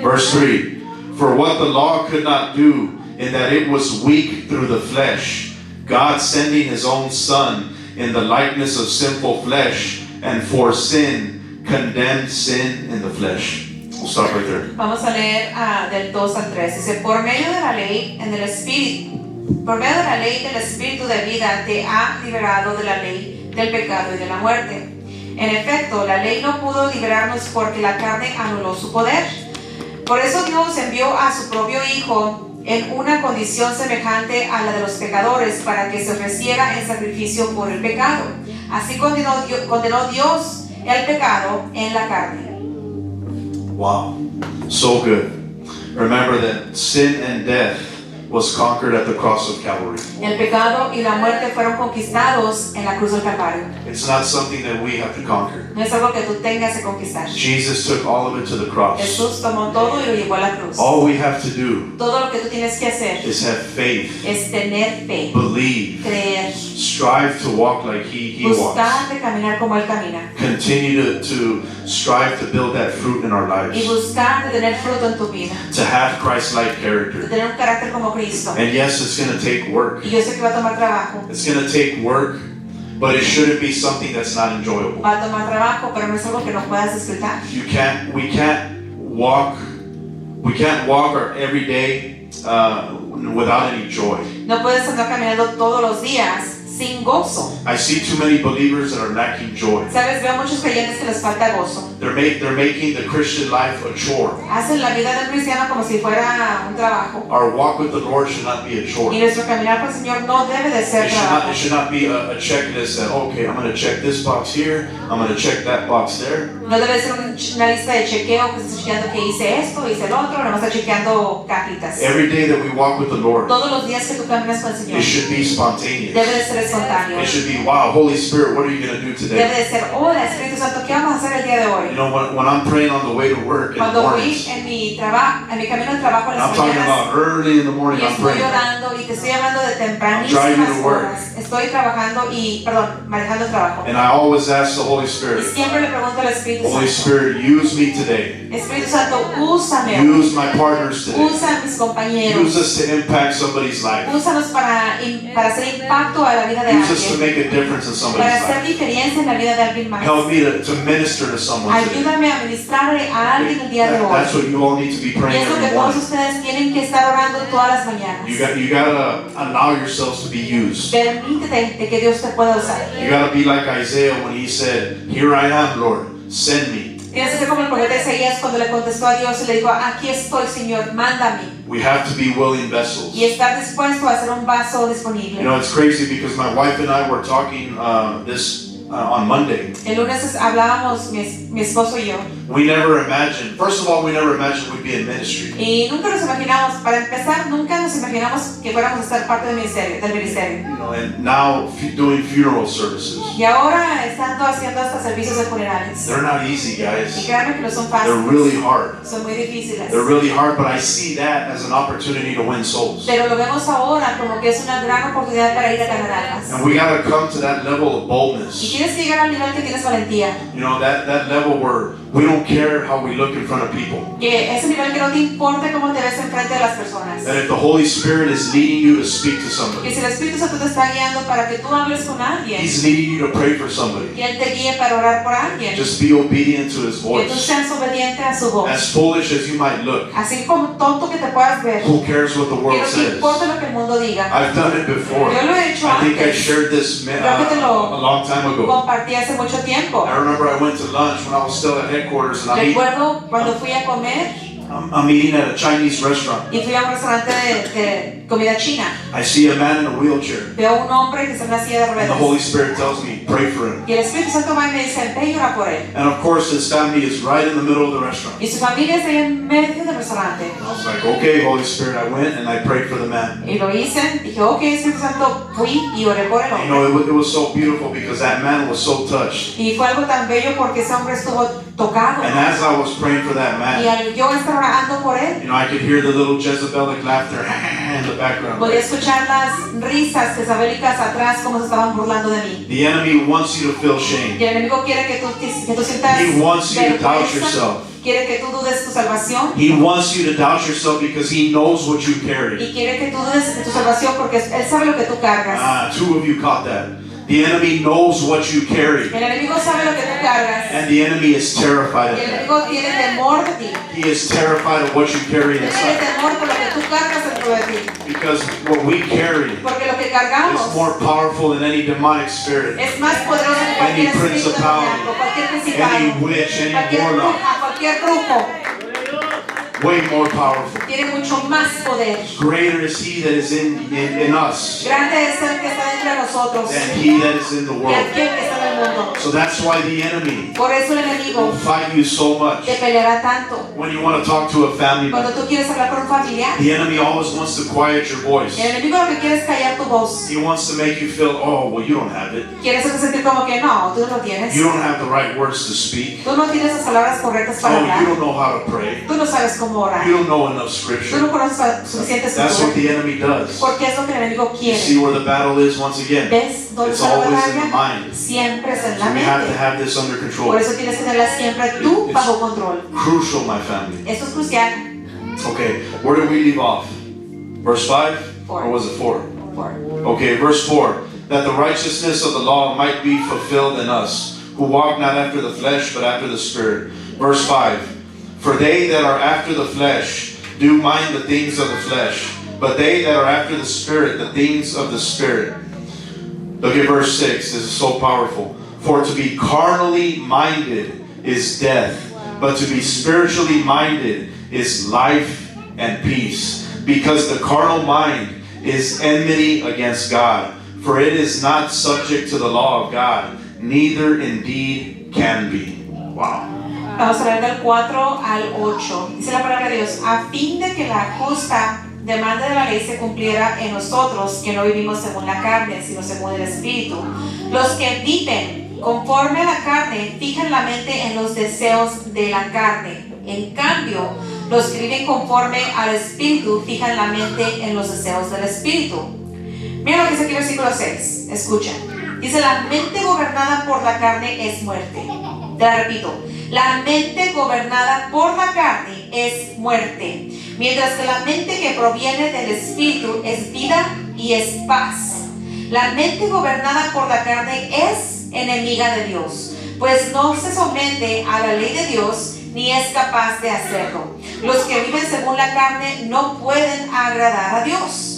Verse 3. For what the law could not do, in that it was weak through the flesh, God sending his own Son in the likeness of sinful flesh, and for sin, condemned sin in the flesh. We'll stop right there. Vamos a leer del 2 al 3. Dice, por medio de la ley del Espíritu de vida te ha liberado de la ley del pecado y de la muerte. En efecto, la ley no pudo liberarnos porque la carne anuló su poder. Por eso Dios envió a su propio Hijo en una condición semejante a la de los pecadores para que se ofreciera en sacrificio por el pecado. Así condenó Dios el pecado en la carne. Wow, so good. Remember that sin and death was conquered at the cross of Calvary. El pecado y la muerte fueron conquistados en la cruz del Calvario. It's not something that we have to conquer. No es algo que tú tengas que conquistar. Jesus took all of it to the cross. Jesús tomó todo y lo llevó a la cruz. All we have to do Todo lo que tú tienes que hacer is have faith, es tener fe, believe, creer, strive to walk like He walks. buscar de caminar como Él camina Continue to strive to build that fruit in our y lives. buscar de tener fruto en tu vida, To have Christ-like de character. tener un carácter como Cristo. And yes, it's going to take work. Y yo sé que va a tomar trabajo, It's going to take work, but it shouldn't be something that's not enjoyable. va a tomar trabajo, pero no es algo que no puedas disfrutar. We can't walk our every day without any joy. No puedes andar caminando todos los días sin gozo. I see too many believers that are lacking joy. Sabes, veo muchos creyentes que les falta gozo. They're making the Christian life a chore. Hacen la vida del cristiano como si fuera un trabajo. Our walk with the Lord should not be a chore. Y nuestro caminar con el Señor no debe de ser It trabajo. should not be a checklist that, okay, I'm going to check this box here, I'm going to check that box there. No debe ser una lista de chequeo que estés chequeando que hice esto, hice el otro, no estar chequeando cajitas. Every day that we walk with the Lord, Todos los días que tú caminas con el Señor it should be spontaneous. debe de ser espontáneo. It should be, wow, Holy Spirit, what are you going to do Debe today? de ser, hola Espíritu Santo, ¿qué vamos a hacer el día de You hoy? know, when I'm praying on the way to work in the Cuando voy mornings, en mi camino de trabajo en I'm las talking mañanas about early in the morning, y I'm estoy praying. orando y te estoy hablando de Driving tempranísimas to work. horas. Estoy trabajando manejando trabajo. And I always ask the Holy Y Spirit, siempre le pregunto al Espíritu Holy Santo, Spirit, use me today. Espíritu Santo, úsame, Use my partners today. usa a mis compañeros, Use us to impact somebody's life. úsanos para hacer impacto a la vida de Use us to alguien, make a difference in para somebody's hacer life. diferencia en la vida de alguien más. Help me to minister to someone today. Ayúdame a ministrarle a alguien el día de hoy. That's what you all need to be Y praying es lo que every todos morning. ustedes tienen que estar orando todas las mañanas. You gotta allow yourselves to be used. Permítete de que Dios te pueda usar. You gotta be like Isaiah when he said, "Here I am, Lord, send me." Tienes que ser como el profeta Isaías cuando le contestó a Dios y le dijo, aquí estoy, Señor, mándame. We have to be willing vessels. Y estar dispuesto a ser un vaso You disponible. know, it's crazy because my wife and I were talking on Monday. El lunes hablábamos, mi esposo y yo, We never imagined, first of all, we never imagined we'd be in ministry. y nunca nos imaginamos, para empezar, nunca nos imaginamos que fuéramos a estar parte del ministerio. You know, and now doing funeral services. Y ahora estando haciendo hasta servicios de funerales. They're not easy, Y guys. créanme que no son They're fáciles, really hard. son muy difíciles. They're really hard, but I see that as an opportunity to win souls. Pero lo vemos ahora como que es una gran oportunidad para ir a ganar almas. And we gotta come to that level of Y boldness. tienes que llegar al nivel que tienes valentía. You know, that level where we don't care how we look in front of people. Que ese nivel que no te importa cómo te ves enfrente de las personas. That if the Holy Spirit is leading you to speak to Que somebody, si el Espíritu Santo te está guiando para que tú hables con alguien, He's leading you to pray for somebody. que Él te guíe para orar por alguien, Just be obedient to His que tú voice. seas obediente a su voz. As foolish as you might look, Así como tonto que te puedas ver, who cares what the que world no te says? importa lo que el mundo diga. I've done it before. Yo lo he hecho I think I antes, shared this Creo que te lo a long time ago. compartí hace mucho tiempo. I remember I went to lunch when I was still at headquarters, and Recuerdo cuando fui a comer I'm eating at a Chinese restaurant. y fui a un restaurante de comida china. I see a man in a wheelchair, Veo un hombre que está en una silla de and the ruedas. Holy Spirit tells me, pray for him. Y el Espíritu Santo va y me dice, ve y ora por él. And of course, his family is right in the middle of the restaurant. Y su familia está ahí en medio del restaurante. I was like, okay, Holy Spirit, I went and I prayed for the man. Y lo hice, dije, ok, Espíritu Santo, fui y oré por el You know, hombre. it was so beautiful because that man was so touched. Y fue algo tan bello porque ese hombre estuvo tocado. And as I was praying for that Y man, al yo estar orando por él, you know, I could hear the little Jezebelic laughter in the background. podía escuchar las risas jezabélicas atrás como se estaban burlando de mí. The enemy wants you to feel shame. Y el enemigo quiere que tú sientas He wants you to doubt vergüenza, yourself. quiere que tú dudes tu salvación He wants you to doubt yourself because he knows what you carry. y quiere que tú dudes de tu salvación porque él sabe lo que tú cargas. Two of you caught that. The enemy knows what you carry, El enemigo sabe lo que tú cargas and the enemy is terrified of y el that. enemigo tiene temor de ti. He is terrified of what you carry Tiene inside. temor por lo que tú cargas dentro de ti. Because what we carry Porque lo que is cargamos more powerful than any demonic spirit, es más poderoso que cualquier Any espíritu principality, demoníaco, cualquier principado, any witch, any cualquier warlock. bruja, cualquier brujo. Way more powerful. Tiene mucho más poder. Greater is he that is in us Grande es el que está dentro de nosotros than he that is in the que world. aquel que está en el mundo. So that's why the enemy Por eso el will enemigo fight you so much. te peleará tanto. When you want to talk to a family Cuando member, tú quieres hablar con un familiar, the enemy always wants to quiet your voice. el enemigo lo que quiere es callar tu voz. He wants to make you feel, oh, well, you don't have it. Quiere hacerte sentir como que no, tú no lo tienes. You don't have the right words to speak. Tú no tienes las palabras correctas para Oh, you hablar. don't know how to pray. Tú no sabes cómo orar. You don't know enough Tú scripture. no conoces suficiente That's what escritura. the enemy does. Porque es lo que el enemigo You quiere. see where the battle is once again. ¿Ves dónde It's está la always in the batalla? mind. Siempre es en So la we have to mente. have this under control. Por eso tienes que tenerla siempre tú It's bajo control. crucial, my family. Esto es crucial. Okay, where did we leave off? Verse 5? Four. Or was it 4? Por- Okay, verse 4. That the righteousness of the law might be fulfilled in us, who walk not after the flesh, but after the Spirit. Verse 5. For they that are after the flesh do mind the things of the flesh, but they that are after the Spirit, the things of the Spirit. Look at verse 6. This is so powerful. For to be carnally minded is death, but to be spiritually minded is life and peace. Because the carnal mind is enmity against God, for it is not subject to the law of God, neither indeed can be. Wow. Vamos a leer del 4 al 8. Dice la palabra de Dios, a fin de que la justa demanda de la ley se cumpliera en nosotros, que no vivimos según la carne, sino según el Espíritu. Los que viven conforme a la carne fijan la mente en los deseos de la carne. En cambio, los que viven conforme al Espíritu fijan la mente en los deseos del Espíritu. Mira lo que dice aquí el versículo 6. Escucha. Dice, la mente gobernada por la carne es muerte. Te la repito. La mente gobernada por la carne es muerte, mientras que la mente que proviene del Espíritu es vida y es paz. La mente gobernada por la carne es enemiga de Dios, pues no se somete a la ley de Dios ni es capaz de hacerlo. Los que viven según la carne no pueden agradar a Dios.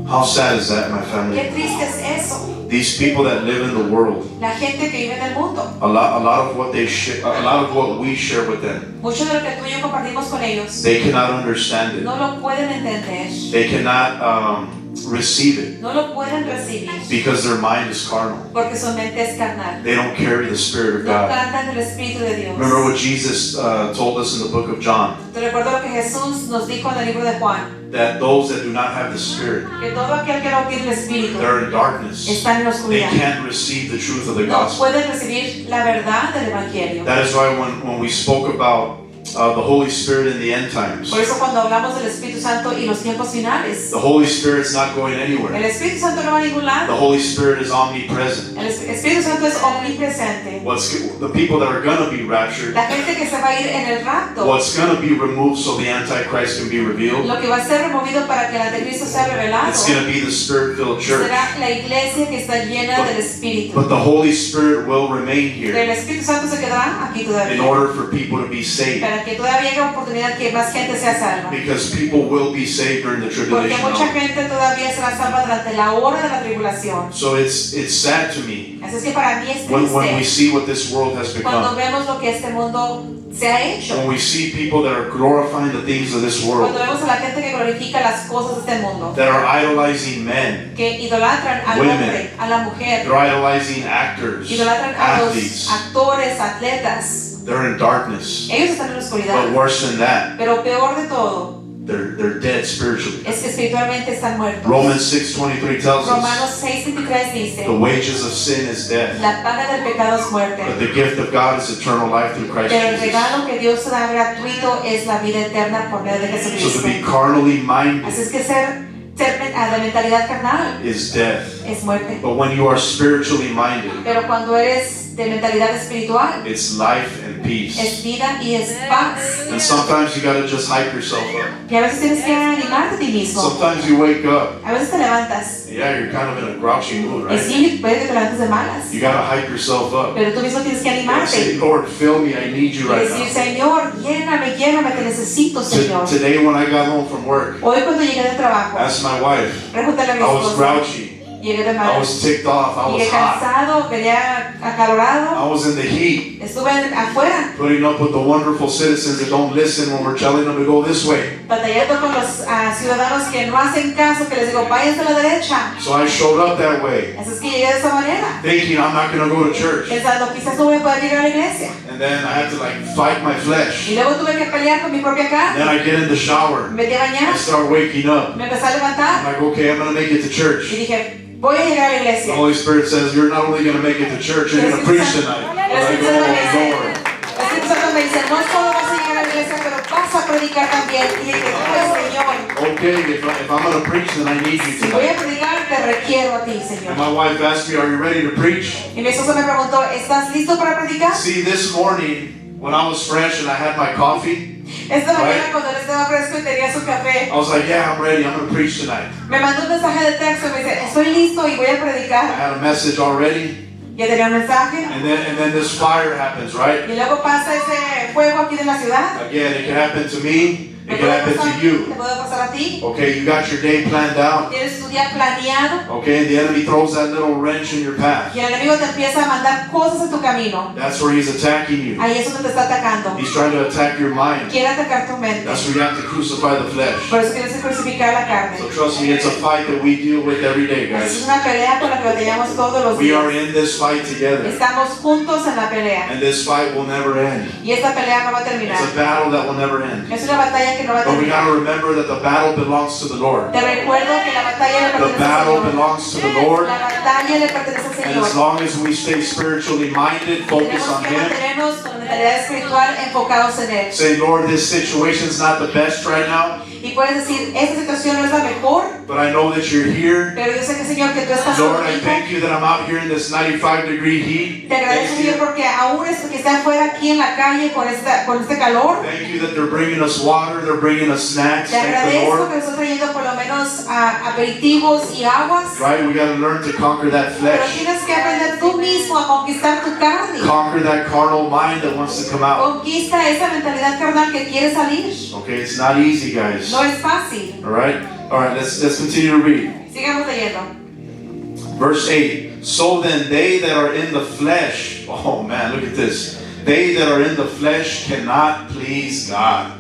How sad is that, my Qué family? triste es eso. These people that live in the world, La gente que vive en el mundo, a lot of what we share with them, mucho de lo que tú y yo compartimos con ellos, they cannot understand it. no lo pueden entender, They cannot receive it no lo pueden recibir, because their mind is carnal. porque su mente es carnal. They don't carry the Spirit of No God. cantan el Espíritu de Dios. Remember what Jesus told us in the book of John, Te recuerdo lo que Jesús nos dijo en el libro de Juan, that those that do not have the Spirit, que todo aquel que no tiene el Espíritu they're in darkness. está en la They oscuridad. can't receive the truth of the No gospel. pueden recibir la verdad del Evangelio. That is why when we spoke about the Holy Spirit in the end times, Por eso cuando hablamos del Espíritu Santo y los tiempos finales, the Holy Spirit's not going el anywhere. Espíritu Santo no va a ningún The lado. Holy Spirit is omnipresent. El Espíritu Santo es omnipresente. The people that are going to be raptured, La gente que se va a ir en el rapto, what's going to be removed so the Antichrist can be revealed, lo que va a ser removido para que el anticristo sea revelado, it's going to be the Spirit-filled church. será la iglesia que está llena del Espíritu. But the Holy Spirit will remain Pero here el Espíritu Santo se quedará aquí in todavía, order for people to be saved. para que todavía haya oportunidad que más gente sea salva. Because people will be saved during the Porque tribulation mucha hour. gente todavía será salva durante la hora de la tribulación. So it's sad to me Así es que para mí es when we triste see what this world has cuando become. vemos lo que este mundo se ha hecho. When we see people that are glorifying the things of this Cuando world, vemos a la gente que glorifica las cosas de este mundo, that are idolizing men, que idolatran al Women. hombre, a la mujer, they're idolizing actors, idolatran a los athletes. actores, atletas. They're in darkness. Ellos están en la But oscuridad. worse than that, Pero peor de todo they're dead spiritually. es que espiritualmente están muertos. Romans 6:23 tells us Romanos 6:23 dice, the wages of sin is death, la paga del pecado es muerte, but the gift of God is eternal life through Christ pero el Jesus. regalo que Dios da gratuito es la vida eterna por medio de So to Jesucristo. be carnally Así minded es que ser de mentalidad carnal is death. es muerte. But when you are spiritually minded, Pero cuando eres de mentalidad espiritual, it's life and peace. es vida y es paz. And sometimes you gotta just hype yourself up. Y a veces tienes que animarte a ti mismo. Sometimes you wake up, A veces te levantas. yeah, you're kind of in a grouchy mood, Y right? sí, puede que te levantes de malas. You gotta hype yourself up. Pero tú mismo tienes que You gotta say, animarte. Lord, fill me, I need you Y right decir, now. Señor, lléname, lléname, te necesito, Señor. Today when I got home from work, Hoy cuando llegué del trabajo, asked my wife, pregúntale a mi I was esposa. grouchy. Llegué de I mal. was ticked off. I Llegué was hot. cansado, venía acalorado. I was in the heat, Estuve afuera, putting up with the wonderful citizens that don't listen when we're telling them to go this way. batallando con los ciudadanos que no hacen caso, que les digo, váyanse a la derecha. So I showed up that way, Así es que llegué de esa manera, thinking I'm not going to go to church. pensando, quizás no voy a poder llegar a la iglesia. And then I had to like fight my flesh. Y luego tuve que pelear con mi propia And then carne. I get in the shower. Me metí a I bañar, start waking up. me empecé a I'm levantar like, okay, I'm going to make it to y church. dije, voy a llegar a la The iglesia. Holy Spirit says, you're not only going to make it to church, you're going to preach tonight. I'm El like, Espíritu Santo me dice, oh, Lord. el Espíritu Santo me dice, no solo vas a llegar a la iglesia, pero vas a predicar también. Y le dije, pues Señor, Okay, if I'm going to preach, then I need you si voy a tonight. predicar, te requiero a ti, And Señor. my wife asked me, are you ready to preach? Y mi esposa me preguntó, ¿estás listo para predicar? See, this morning, when I was fresh and I had my coffee, Esta mañana Right. cuando él estaba fresco y tenía su café, I was like, yeah, I'm ready. I'm going to preach tonight. me mandó un mensaje de texto y me dice, estoy listo y voy a I predicar. had a message already. Ya tenía un mensaje. And then this fire happens, right? Y luego pasa ese fuego aquí en la ciudad. Again, it can happen to me. ¿Te It can happen pasar, to te you. puede pasar a ti? Okay, you got your day planned out. Tienes tu día planeado Okay, and the enemy throws that little wrench in your path. y el enemigo te empieza a mandar cosas en tu camino. That's where he's attacking you. Ahí es donde te está atacando. He's trying to attack your mind. Quiere atacar tu mente. That's where you have to crucify the flesh. Por eso tienes que crucificar la carne. So trust me, it's a fight that we deal with every day, Es guys. una pelea con la que batallamos todos los We are días. in this fight together. Estamos juntos en la pelea. And this fight will never end. Y esta pelea no va a terminar. It's a battle that will never end. Es una batalla que no va a But we terminar. got to remember that the battle belongs to the Lord. Te recuerdo que la batalla le The pertenece al battle Señor. belongs to the Lord. La batalla le pertenece al And as Señor. long as we stay spiritually minded, focus Tenemos on que Him, mantenernos con mentalidad espiritual enfocados en Él. say, Lord, this situation's not the best right now, Y puedes decir, esta situación no es la mejor, but I know that you're here. pero yo sé que Señor que tú estás Lord, I conmigo. thank you that I'm out here in this 95-degree heat. Te agradezco, Thank Señor, you. porque aún esto que está afuera aquí en la calle con este calor, Thank you that they're bringing us water, they're bringing us snacks. te Thank the agradezco Lord. que nos estás trayendo por lo menos aperitivos y aguas. Right? We got to learn to conquer that Pero flesh, tienes que aprender tú mismo a conquistar tu carne. conquer that carnal mind that wants to come out. Conquista esa mentalidad carnal que quiere salir. Okay, it's not easy, guys. No es fácil. All right, let's continue to read. Sigamos leyendo. Verse 8. So then they that are in the flesh, oh man, look at this. They that are in the flesh cannot please God.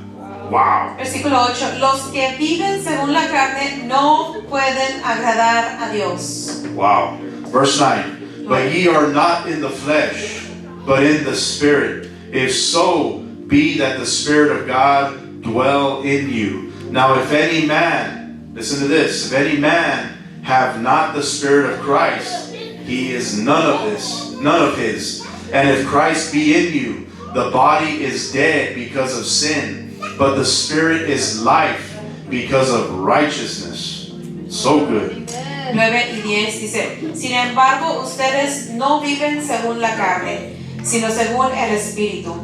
Wow. Versículo 8. Los que viven según la carne no pueden agradar a Dios. Wow. Verse 9. But ye are not in the flesh, but in the Spirit. If so be that the Spirit of God dwell in you. Now if any man, listen to this, if any man have not the Spirit of Christ, he is none of his. And if Christ be in you, the body is dead because of sin, but the Spirit is life because of righteousness. So good. 9 y 10 dice, sin embargo, ustedes no viven según la carne, sino según el Espíritu.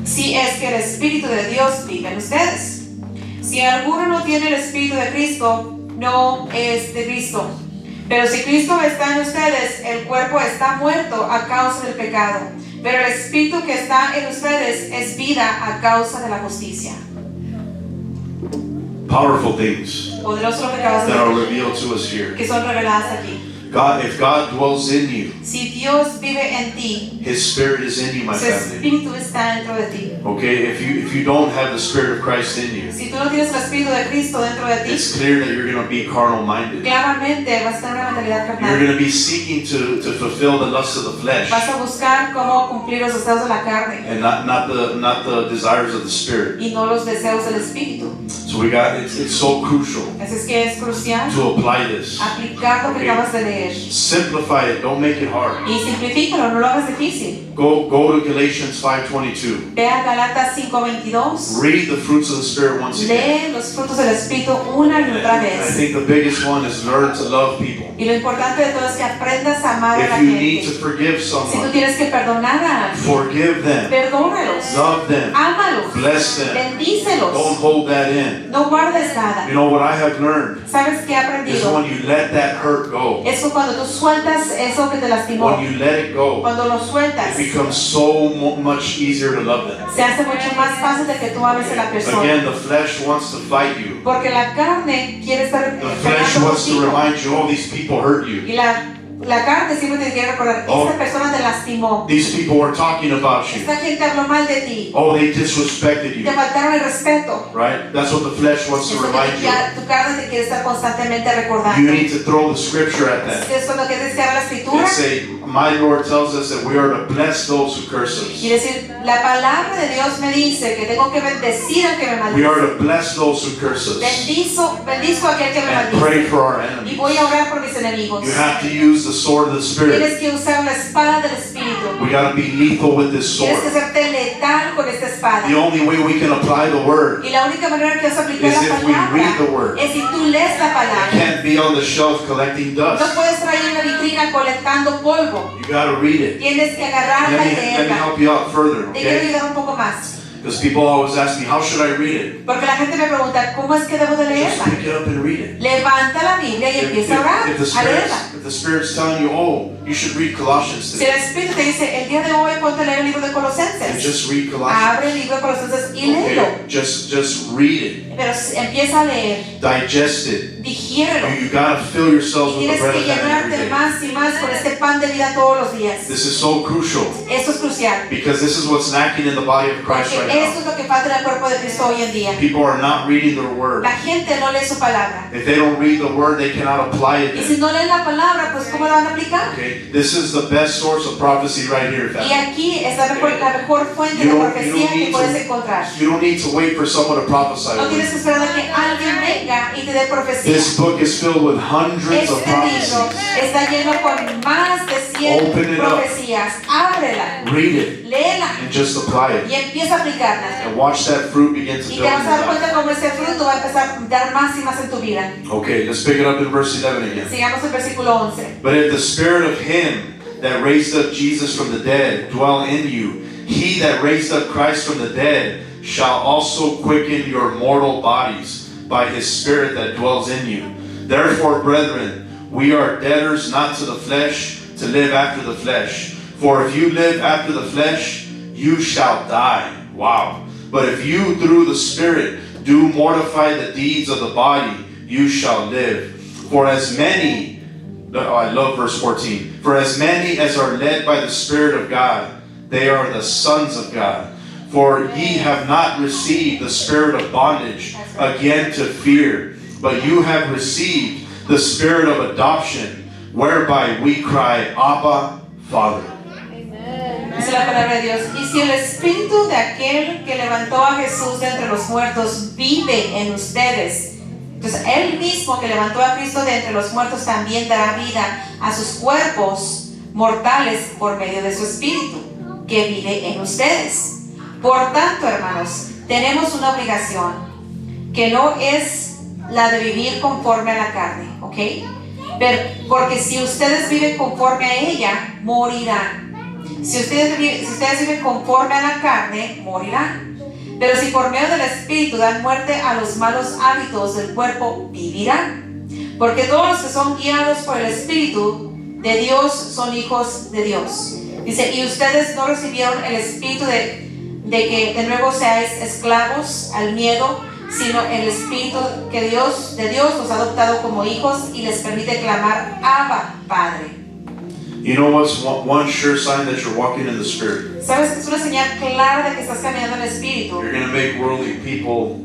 Si es que el Espíritu de Dios vive en ustedes. Si alguno no tiene el Espíritu de Cristo, no es de Cristo. Pero si Cristo está en ustedes, el cuerpo está muerto a causa del pecado, pero el Espíritu que está en ustedes es vida a causa de la justicia. Powerful things Poderoso lo que acabas de that are decir, revealed to us here. que son reveladas aquí. God, if God dwells in you, Si Dios vive en ti, His Spirit is in you, my su family. Espíritu está dentro de ti. Okay, if you don't have the Spirit of Christ in you, Si tú no tienes el Espíritu de Cristo dentro de ti, it's clear that you're going to be carnal minded. claramente vas a tener una mentalidad You're carnal. going to be seeking to fulfill the lust of the flesh Vas a buscar cómo cumplir los deseos de la carne and not the desires of the Spirit. y no los deseos del Espíritu. So it's so crucial Así es que es crucial to apply this. aplicar lo que Okay. acabas de leer. Simplify it, don't make it hard. Y simplifícalo, no lo hagas difícil. Go to Galatians 5:22. Ve a Galatas 5:22. Read the fruits of the Spirit once again. Lee los frutos del Espíritu una y otra I vez. think the biggest one is learn to love people. Y lo importante de todo es que aprendas a amar a la If you need to gente. forgive Si tú someone, tienes que perdonar a alguien, forgive them, perdónalos, love them, ámalos, bless them. Don't bendícelos, hold that in. no guardes nada. You know what I have learned ¿Sabes qué he is aprendido? when you let that hurt go, Es cuando tú sueltas eso que te lastimó, when you let it go, cuando lo sueltas, it becomes so much easier to love them. se se hace mucho más fácil de que tú ames a la persona. Again, the flesh wants to fight you. Porque la carne quiere estar The flesh peleando wants to contigo. remind you, oh, these people hurt you. Y la carne siempre te quiere recordar, Oh. esta persona te lastimó. These people were talking about you. Esta gente habló mal de ti. Oh, they disrespected you. Te faltaron el respeto. Right? That's what the flesh wants to Eso remind que you. tu carne te quiere estar constantemente recordando. You need to throw the scripture at them Es cuando quieres decir la escritura and say, my Lord tells us that we are to bless those who curse y us. decir, la palabra de Dios me dice que tengo que bendecir al que me We are maldice. to bless those who curse us Bendizco a aquel que me and maldice. pray for our Y enemies. voy a orar por mis enemigos. You have to use the sword of the Spirit. Tienes que usar la espada del Espíritu. We got to be lethal with this Tienes que sword. serte letal con esta espada. The only way we can apply the word Y la única manera que vas a aplicar is la if we read the palabra word. es si tú lees la It palabra. can't be on the shelf collecting No dust. puedes traer en la vitrina colectando polvo. You got to read it. Tienes que agarrarla y Let me leerla. help you out further, Te quiero okay? ayudar un poco más. Because people always ask me, how should I read it? Porque la gente me pregunta, ¿cómo es que debo de Just leerla? pick it up and read it. Levanta la Biblia y empieza a orar, a leerla. If the Spirit's telling you, oh, you should read Colossians Si today, el Espíritu te dice, el día de hoy ponte a leer el libro de then Colosenses, just read Colossians. abre el libro de Colosenses y léelo. Okay, just read it, Pero empieza a leer, digest it. digiérelo. You gotta fill yourselves Y with the tienes bread que of heaven every llenarte day. más y más con este pan de vida todos los días. This is so crucial Esto es crucial. because this is what's lacking in the body of Christ Porque right esto now. es lo que falta en el cuerpo de Cristo hoy en día. People are not reading their word. La gente no lee su palabra. If they don't read the word, they cannot apply it Y si then. no leen la palabra, pues ¿cómo la van a aplicar? Okay, this is the best source of prophecy right here, Y family. aquí es la mejor fuente You de don't profecía que need puedes to- encontrar. You don't need to wait for someone to prophesy No over tienes you. que esperar a que alguien venga y te dé profecía. This book is filled with hundreds of Este libro prophecies. está lleno con más de 100 Open it up. profecías. Ábrela, Read it léela and just apply y it. empieza a aplicarla. And watch that fruit begin to Y build te in vas a your dar life. cuenta cómo ese fruto va a empezar a dar más y más en tu vida. Okay, let's pick it up in verse 11 again. Sigamos el versículo 11. But if the spirit of him that raised up Jesus from the dead dwell in you, he that raised up Christ from the dead shall also quicken your mortal bodies by his spirit that dwells in you. Therefore, brethren, we are debtors not to the flesh to live after the flesh. For if you live after the flesh, you shall die. Wow. But if you through the spirit do mortify the deeds of the body, you shall live. For as many, oh, I love verse 14. For as many as are led by the Spirit of God, they are the sons of God. For ye have not received the spirit of bondage again to fear, but you have received the spirit of adoption, whereby we cry, Abba, Father. Dice la palabra de Dios. Y si el espíritu de aquel que levantó a Jesús de entre los muertos vive en ustedes, entonces él mismo que levantó a Cristo de entre los muertos también dará vida a sus cuerpos mortales por medio de su espíritu que vive en ustedes. Por tanto, hermanos, tenemos una obligación que no es la de vivir conforme a la carne, ¿ok? Porque si ustedes viven conforme a ella, morirán. Si ustedes viven conforme a la carne, morirán. Pero si por medio del Espíritu dan muerte a los malos hábitos del cuerpo, vivirán. Porque todos los que son guiados por el Espíritu de Dios son hijos de Dios. Dice, y ustedes no recibieron el Espíritu de que de nuevo seáis esclavos al miedo, sino el Espíritu de Dios los ha adoptado como hijos y les permite clamar, Abba, Padre. You know what's one sure sign that you're walking in the Spirit? ¿Sabes que es una señal clara de que estás caminando en el Espíritu? You're going to make worldly people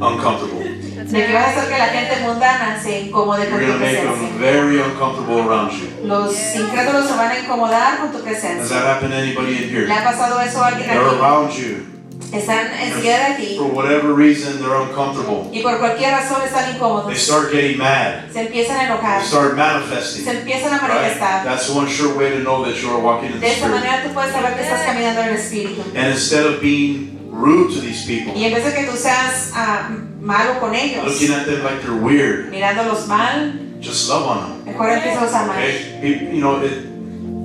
uncomfortable. De que vas a hacer que la gente mundana se incomode You're con going tu to make them presencia. very uncomfortable around you. Los incrédulos se van a incomodar con tu Has presencia. that happened to anybody in here? ¿Le ha pasado eso a alguien They're aquí? around you. Están enseguida de ti For whatever reason, they're uncomfortable. y por cualquier razón están They incómodos. start getting mad. Se empiezan a enojar, They start se manifesting. empiezan a Right? manifestar. That's one sure way to know that you are walking in the De esta Spirit. manera tú puedes saber que estás caminando en el Espíritu. And instead of being rude to these people, Y en vez de que tú seas malo con ellos, looking at them like they're weird, mirándolos mal, just love on them. mejor empiezas a amar. Okay? You know,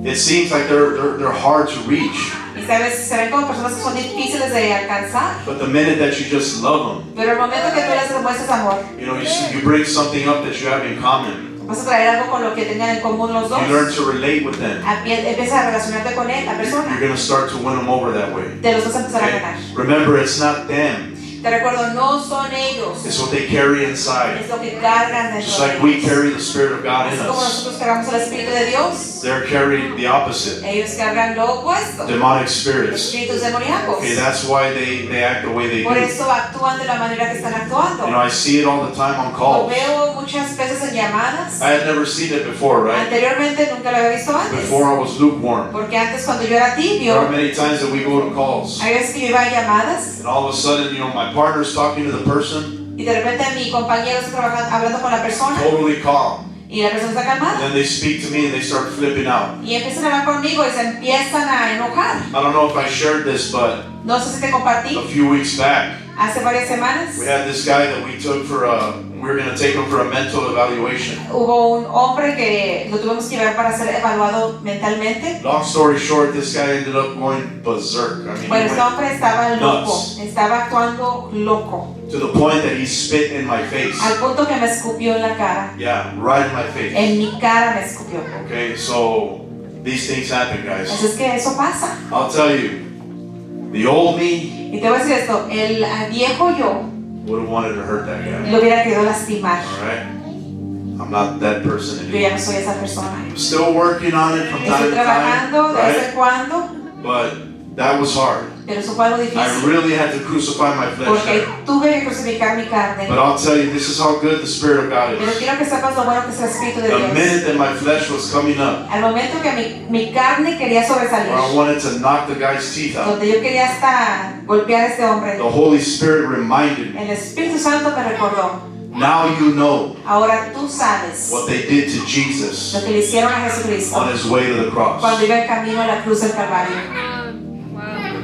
it seems like they're hard to reach, Y sabes, se ven como personas que son difíciles de alcanzar, but the minute that you just love them, pero el momento que tú les demuestres amor, you know, you bring something up that you have in common. Vas a traer algo con lo que tengan en común los dos. You learn to relate with them. Empiezas a relacionarte con él, la persona. You're going to start to win them over that way. Te los vas a empezar a Okay? ganar. Remember, it's not them. Te recuerdo, no son ellos. It's what they carry inside. Es lo que cargan dentro Just de like we ellos. carry the Spirit of God in Así como us. nosotros cargamos el Espíritu de Dios, They're carrying the opposite. ellos cargan lo opuesto. Demonic spirits. Espíritus demoníacos. Okay, that's why they act the way they Por do. eso actúan de la manera que están actuando. You know, I see it all the time on Lo calls. veo muchas veces en llamadas. I had never seen it before, right? Anteriormente nunca lo había visto antes. Before I was lukewarm. Porque antes cuando yo era There tibio, are many times that we go to calls, hay veces que yo iba a llamadas and all of a sudden, my partner's talking to the person, y de repente mi compañero está hablando con la persona totally calm. y la persona está And calmada. then they speak to me and they start flipping out. Y empiezan a hablar conmigo y se empiezan a enojar. I don't know if I shared this, but No sé si te compartí, a few weeks back, hace varias semanas we had this guy that we took we were going to take him for a mental evaluation. hubo un hombre que lo tuvimos que llevar para ser evaluado mentalmente. Long story short, this guy ended up going berserk. I mean, Bueno, he este went hombre estaba loco, nuts. estaba actuando loco, to the point that he spit in my face. al punto que me escupió en la cara. Yeah, right in my face. En mi cara me escupió. Okay, so these things happen, guys. Así es que eso pasa. I'll tell you, the old me Y te voy a decir esto, el viejo yo would have wanted to hurt that guy. lo hubiera querido lastimar. All right, I'm not that person Yo ya anymore. no soy esa persona. I'm still working on it from time Estoy to time, trabajando de vez right? en cuando, But that was hard. pero eso fue algo I difícil. really had to crucify my flesh Porque there. tuve que crucificar mi carne. But I'll tell you, this is how good the Spirit of God Pero is. quiero que sepas lo bueno que es el Espíritu de The Dios. minute that my flesh was coming up, Al momento que mi carne quería sobresalir, where I wanted to knock the guy's teeth out, donde yo quería hasta golpear a este hombre, the Holy Spirit reminded me, el Espíritu Santo me recordó. now you know Ahora tú sabes what they did to Jesus lo que le hicieron a Jesucristo on his way to the cross. cuando iba en camino a la cruz del Calvario.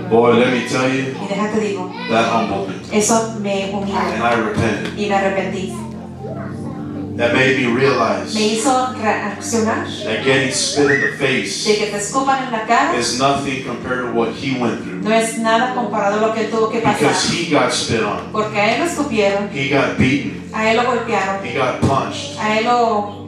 Boy, let me tell you, Y déjate digo, that humbled me. eso me And humilló I repented. y me arrepentí. That made me realize Me hizo reaccionar that getting spit in the face de que te escupan en la cara. is nothing compared to what he went through. No es nada comparado a lo que él tuvo que pasar. Because he got spit on, Porque a él lo escupieron, he got beaten, a él lo golpearon, he got punched, a él lo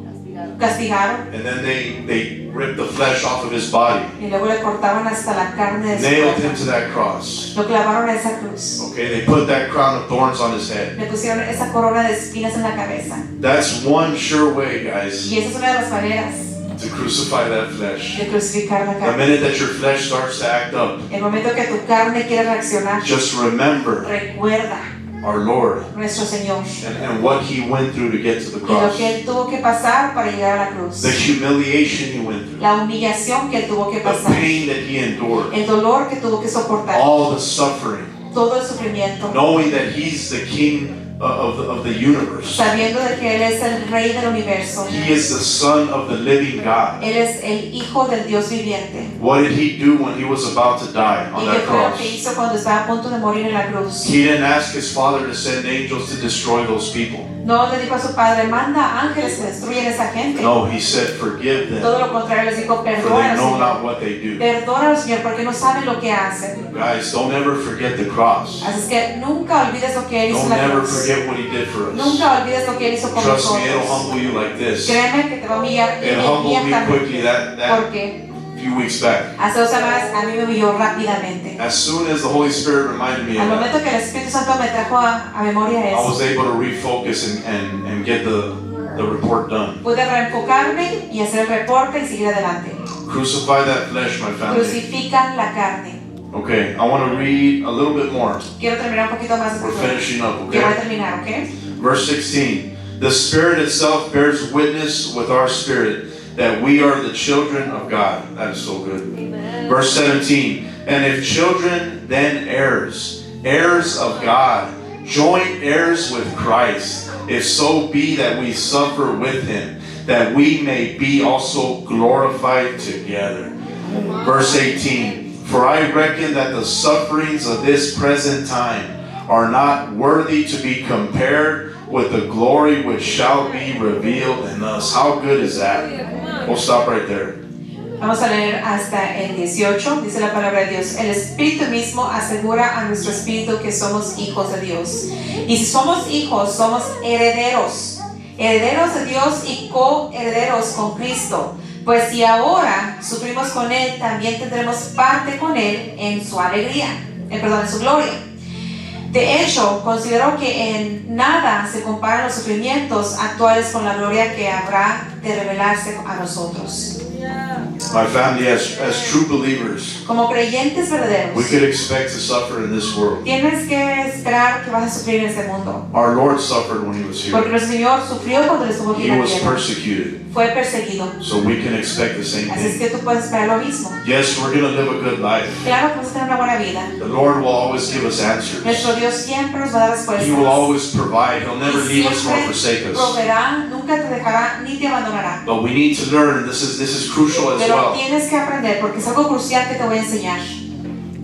castigaron and then they ripped the flesh off of his body, y luego le cortaban hasta la carne de su nailed him cuerpo. to that cross. Lo clavaron a esa cruz. Okay, they put that crown of thorns on his head. Le pusieron esa corona de espinas en la cabeza. That's one sure way, guys, Y esa es una de las maneras to crucify that flesh. de crucificar la The carne. minute that your flesh starts to act up, El momento que tu carne quiere reaccionar, just remember recuerda our Lord nuestro Señor and what he went through to get to the y lo cross. que él tuvo que pasar para llegar a la cruz. The humiliation he went through, La humillación que él tuvo que the pasar. pain that he endured, El dolor que tuvo que soportar. all the suffering, Todo el sufrimiento. knowing that he's the king of the universe. Sabiendo de que él es el rey del universo. He is the son of the living God. Él es el hijo del Dios viviente. What did he do when he was about to die ¿Y on qué that fue lo cross? que hizo cuando estaba a punto de morir en la cruz? He didn't ask his father to send angels to destroy those people. No le dijo a su padre, manda ángeles que destruyan a esa gente. No, he said, forgive them, Todo lo contrario, les dijo, for they perdónalo, know Señor. not what they do. Perdónalo, Señor, porque no saben lo que hacen. Guys, don't ever forget the cross. Así es que nunca olvides lo que él hizo en Don't la ever cruz. forget what he did for us. Nunca olvides lo que él hizo por Trust me, it'll nosotros. humble you like this. Créeme que te va a humillar It humbled me quickly inmediatamente. that Porque few weeks back. hace 2 semanas a mí me humilló rápidamente. As soon as the Holy Spirit reminded me Al of that, momento que el Espíritu Santo me trajo a memoria I was eso, able to refocus and get the report done. pude reenfocarme y hacer el reporte y seguir adelante. Crucify that flesh, my family. Crucifican la carne. Okay, I want to read a little bit more. Quiero terminar un poquito más de We're esto. finishing up, Que voy a okay? terminar, ¿ok? Verse 16. The Spirit itself bears witness with our spirit that we are the children of God. That is so good. Verse 17. And if children, then heirs, heirs of God, joint heirs with Christ, if so be that we suffer with him, that we may be also glorified together. Verse 18. For I reckon that the sufferings of this present time are not worthy to be compared with the glory which shall be revealed in us. How good is that? We'll stop right there. Vamos a leer hasta el 18, dice la palabra de Dios. El Espíritu mismo asegura a nuestro espíritu que somos hijos de Dios. Y si somos hijos, somos herederos. herederos de Dios y coherederos con Cristo. Pues si ahora sufrimos con Él, también tendremos parte con Él en su alegría, en su gloria. De hecho, considero que en nada se comparan los sufrimientos actuales con la gloria que habrá de revelarse a nosotros. My family, as true believers, Como creyentes verdaderos, we could expect to suffer in this world. tienes que esperar que vas a sufrir en este mundo. Our Lord suffered when He was Porque here. nuestro Señor sufrió cuando le estuvo aquí He en la was tierra. persecuted. Fue perseguido. So we can expect the same Así es thing. que tú puedes esperar lo mismo. Yes, we're going to live a good life. Claro que vas a tener una buena vida. The Lord will always give us answers. Nuestro Dios siempre nos va a dar respuestas. He will always provide. He'll never Y leave us nor siempre forsake us. proveerá, nunca te dejará ni te abandonará. But we need to learn, this is crucial as Pero well, tienes que aprender, porque es algo crucial que te voy a enseñar.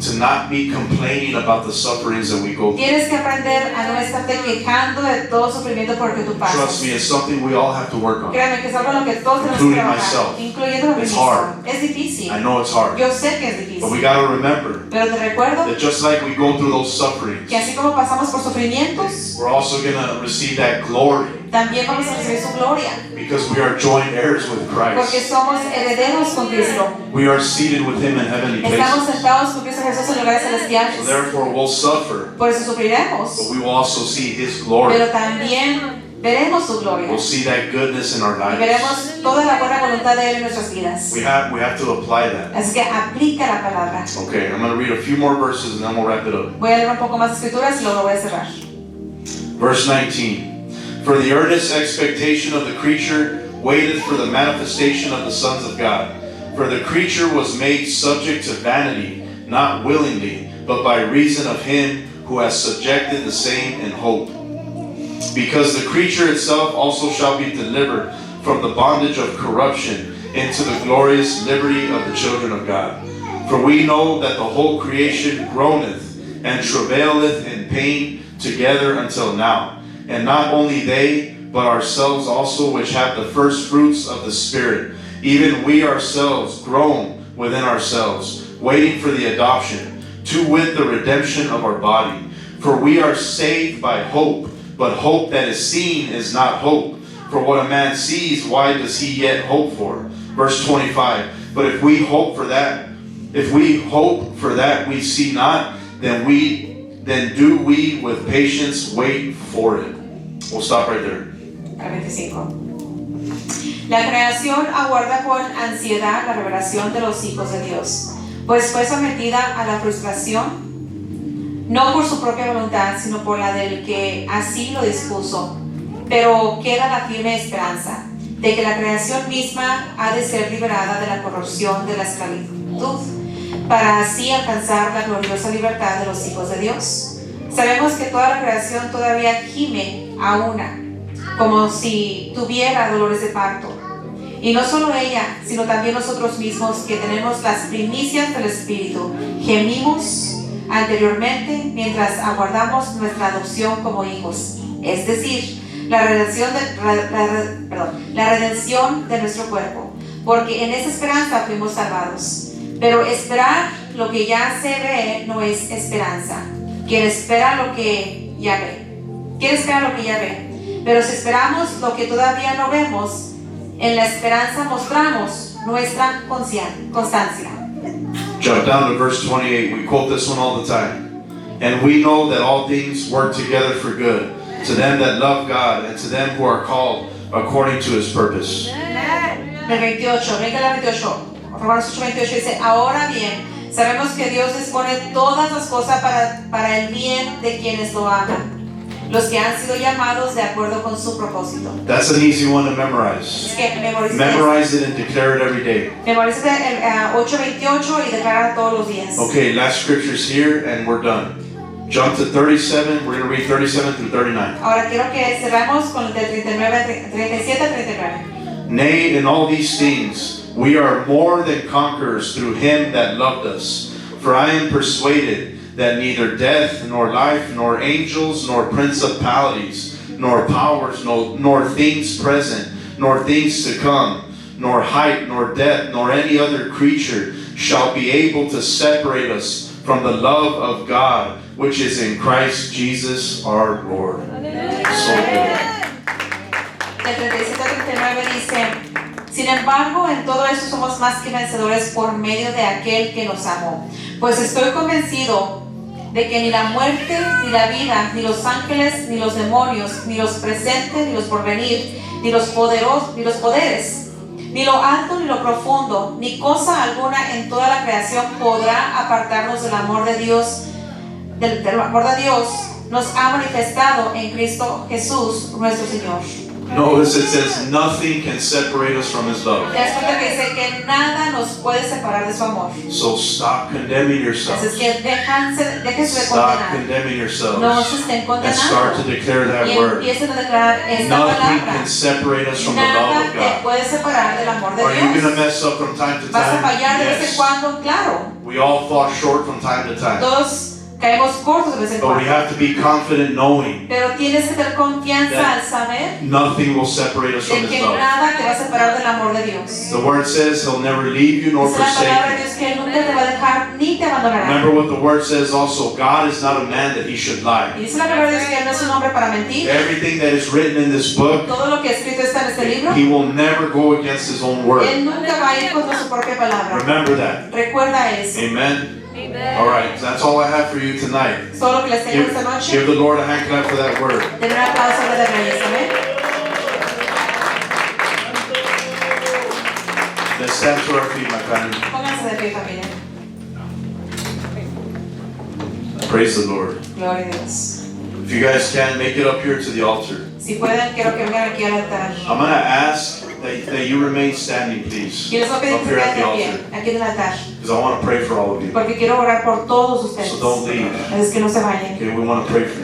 to not be complaining about the sufferings that we go through. Tienes que aprender a no estarte quejando de todo sufrimiento por el que tú Trust pasas. me, it's something we all have to work on. Créeme que es algo en lo que todos tenemos que Including trabajar, myself. incluyendo a mí It's mismo. hard. Es difícil. I know it's hard. Yo sé que es But we difícil. got to remember Pero te recuerdo that just like we go through those sufferings, que así como pasamos por sufrimientos, we're also going to receive that glory también vamos a recibir su gloria. because we are joint heirs with Porque Christ. somos herederos con Cristo. We are seated with Him in heavenly Estamos places. sentados con Cristo Jesús en lugares So celestiales. therefore we'll suffer, Por eso sufriremos. but we will also see His glory. Pero también veremos su gloria. We'll see that goodness in our Y lives. veremos toda la buena voluntad de Él en nuestras vidas. We have to apply that. Así que aplica la palabra. Okay, I'm going to read a few more verses and then we'll wrap it up. Voy a leer un poco más de escrituras y luego voy a cerrar. Verse 19. For the earnest expectation of the creature waited for the manifestation of the sons of God. For the creature was made subject to vanity, not willingly, but by reason of Him who has subjected the same in hope. Because the creature itself also shall be delivered from the bondage of corruption into the glorious liberty of the children of God. For we know that the whole creation groaneth and travaileth in pain together until now. And not only they, but ourselves also, which have the first fruits of the Spirit, even we ourselves groan within ourselves, waiting for the adoption, to wit the redemption of our body. For we are saved by hope, but hope that is seen is not hope. For what a man sees, why does he yet hope for? Verse 25. But if we hope for that we see not, then do we with patience wait for it. We'll stop right there. Al 25. La creación aguarda con ansiedad la revelación de los hijos de Dios, pues fue sometida a la frustración, no por su propia voluntad, sino por la del que así lo dispuso. Pero queda la firme esperanza de que la creación misma ha de ser liberada de la corrupción de la esclavitud, para así alcanzar la gloriosa libertad de los hijos de Dios. Sabemos que toda la creación todavía gime a una, como si tuviera dolores de parto. Y no solo ella, sino también nosotros mismos, que tenemos las primicias del Espíritu, gemimos anteriormente mientras aguardamos nuestra adopción como hijos, es decir, la redención de nuestro cuerpo, porque en esa esperanza fuimos salvados. Pero esperar lo que ya se ve no es esperanza. Quien espera lo que ya ve. Quien espera lo que ya ve. Pero si esperamos lo que todavía no vemos, en la esperanza mostramos nuestra constancia. Jump down to verse 28. We quote this one all the time. And we know that all things work together for good, to them that love God, and to them who are called according to His purpose. El 28, venga el 28. Romanos 8:28 dice: ahora bien, sabemos que Dios dispone todas las cosas para el bien de quienes lo aman, los que han sido llamados de acuerdo con su propósito. That's an easy one to memorize. Es que Memorize it and declare it every day. memorice el 8:28 y declara todos los días. Okay, last scriptures here and we're done. Jump to 37. We're going to read 37 through 39. Ahora quiero que cerramos con el de 37 a 39. Nay, in all these things, we are more than conquerors through Him that loved us. For I am persuaded that neither death, nor life, nor angels, nor principalities, nor powers, nor things present, nor things to come, nor height, nor depth, nor any other creature shall be able to separate us from the love of God, which is in Christ Jesus our Lord. So good. del 37 al 39 dice: sin embargo, en todo eso somos más que vencedores por medio de aquel que nos amó. Pues estoy convencido de que ni la muerte, ni la vida, ni los ángeles, ni los demonios, ni los presentes, ni los porvenir, ni los poderes, ni lo alto, ni lo profundo, ni cosa alguna en toda la creación podrá apartarnos del amor de Dios, del amor de Dios nos ha manifestado en Cristo Jesús, nuestro Señor. Notice it says nothing can separate us from His love. Te das cuenta que dice que nada nos puede separar de su amor. So stop condemning yourselves. Así es que déjense de Stop condenar. condemning yourselves. No se estén And start to condenando. declare that Y word. empiecen a declarar esta Nothing palabra. can separate us from the love Nada of te God. puede separar del amor de Are you going to Dios. mess up from time to ¿Vas a time? fallar de vez en Yes. cuando? Claro. We all fall short from time to time. Todos caemos cortos de vez en But we cuando. have to be confident knowing Pero tienes que tener confianza That al saber nothing will separate us from de His que love. nada te va a separar del amor de Dios. The word says He'll never leave you nor Dice la forsake palabra de you. Dios que Él nunca te va a dejar ni te abandonará. Remember what the word says also, God is not a man that He should Y lie. dice la palabra de Dios que Él no es un hombre para mentir. Everything that is written in this book, Todo lo que escrito está en este libro, He will never go against His own word. Él nunca va a ir contra su propia palabra. Remember that. Recuerda eso. Amen. All right, that's all I have for you tonight. Solo que les tengo Give, esta noche. give the Lord a hand clap for that word. Den un aplauso a la belleza, ¿ven? Let's stand to our feet, my family. Pónganse de pie, familia. Praise the Lord. Gloria a Dios. If you guys can, make it up here to the altar. Si pueden, quiero que vengan aquí al altar. I'm going to ask that you remain standing, please. Y les voy a pedir Up que here se at queden the de pie, altar. aquí en el altar. Because I want to pray for all of you. Porque quiero orar por todos ustedes. So don't leave. Es que no se vayan. Okay, we want to pray for you.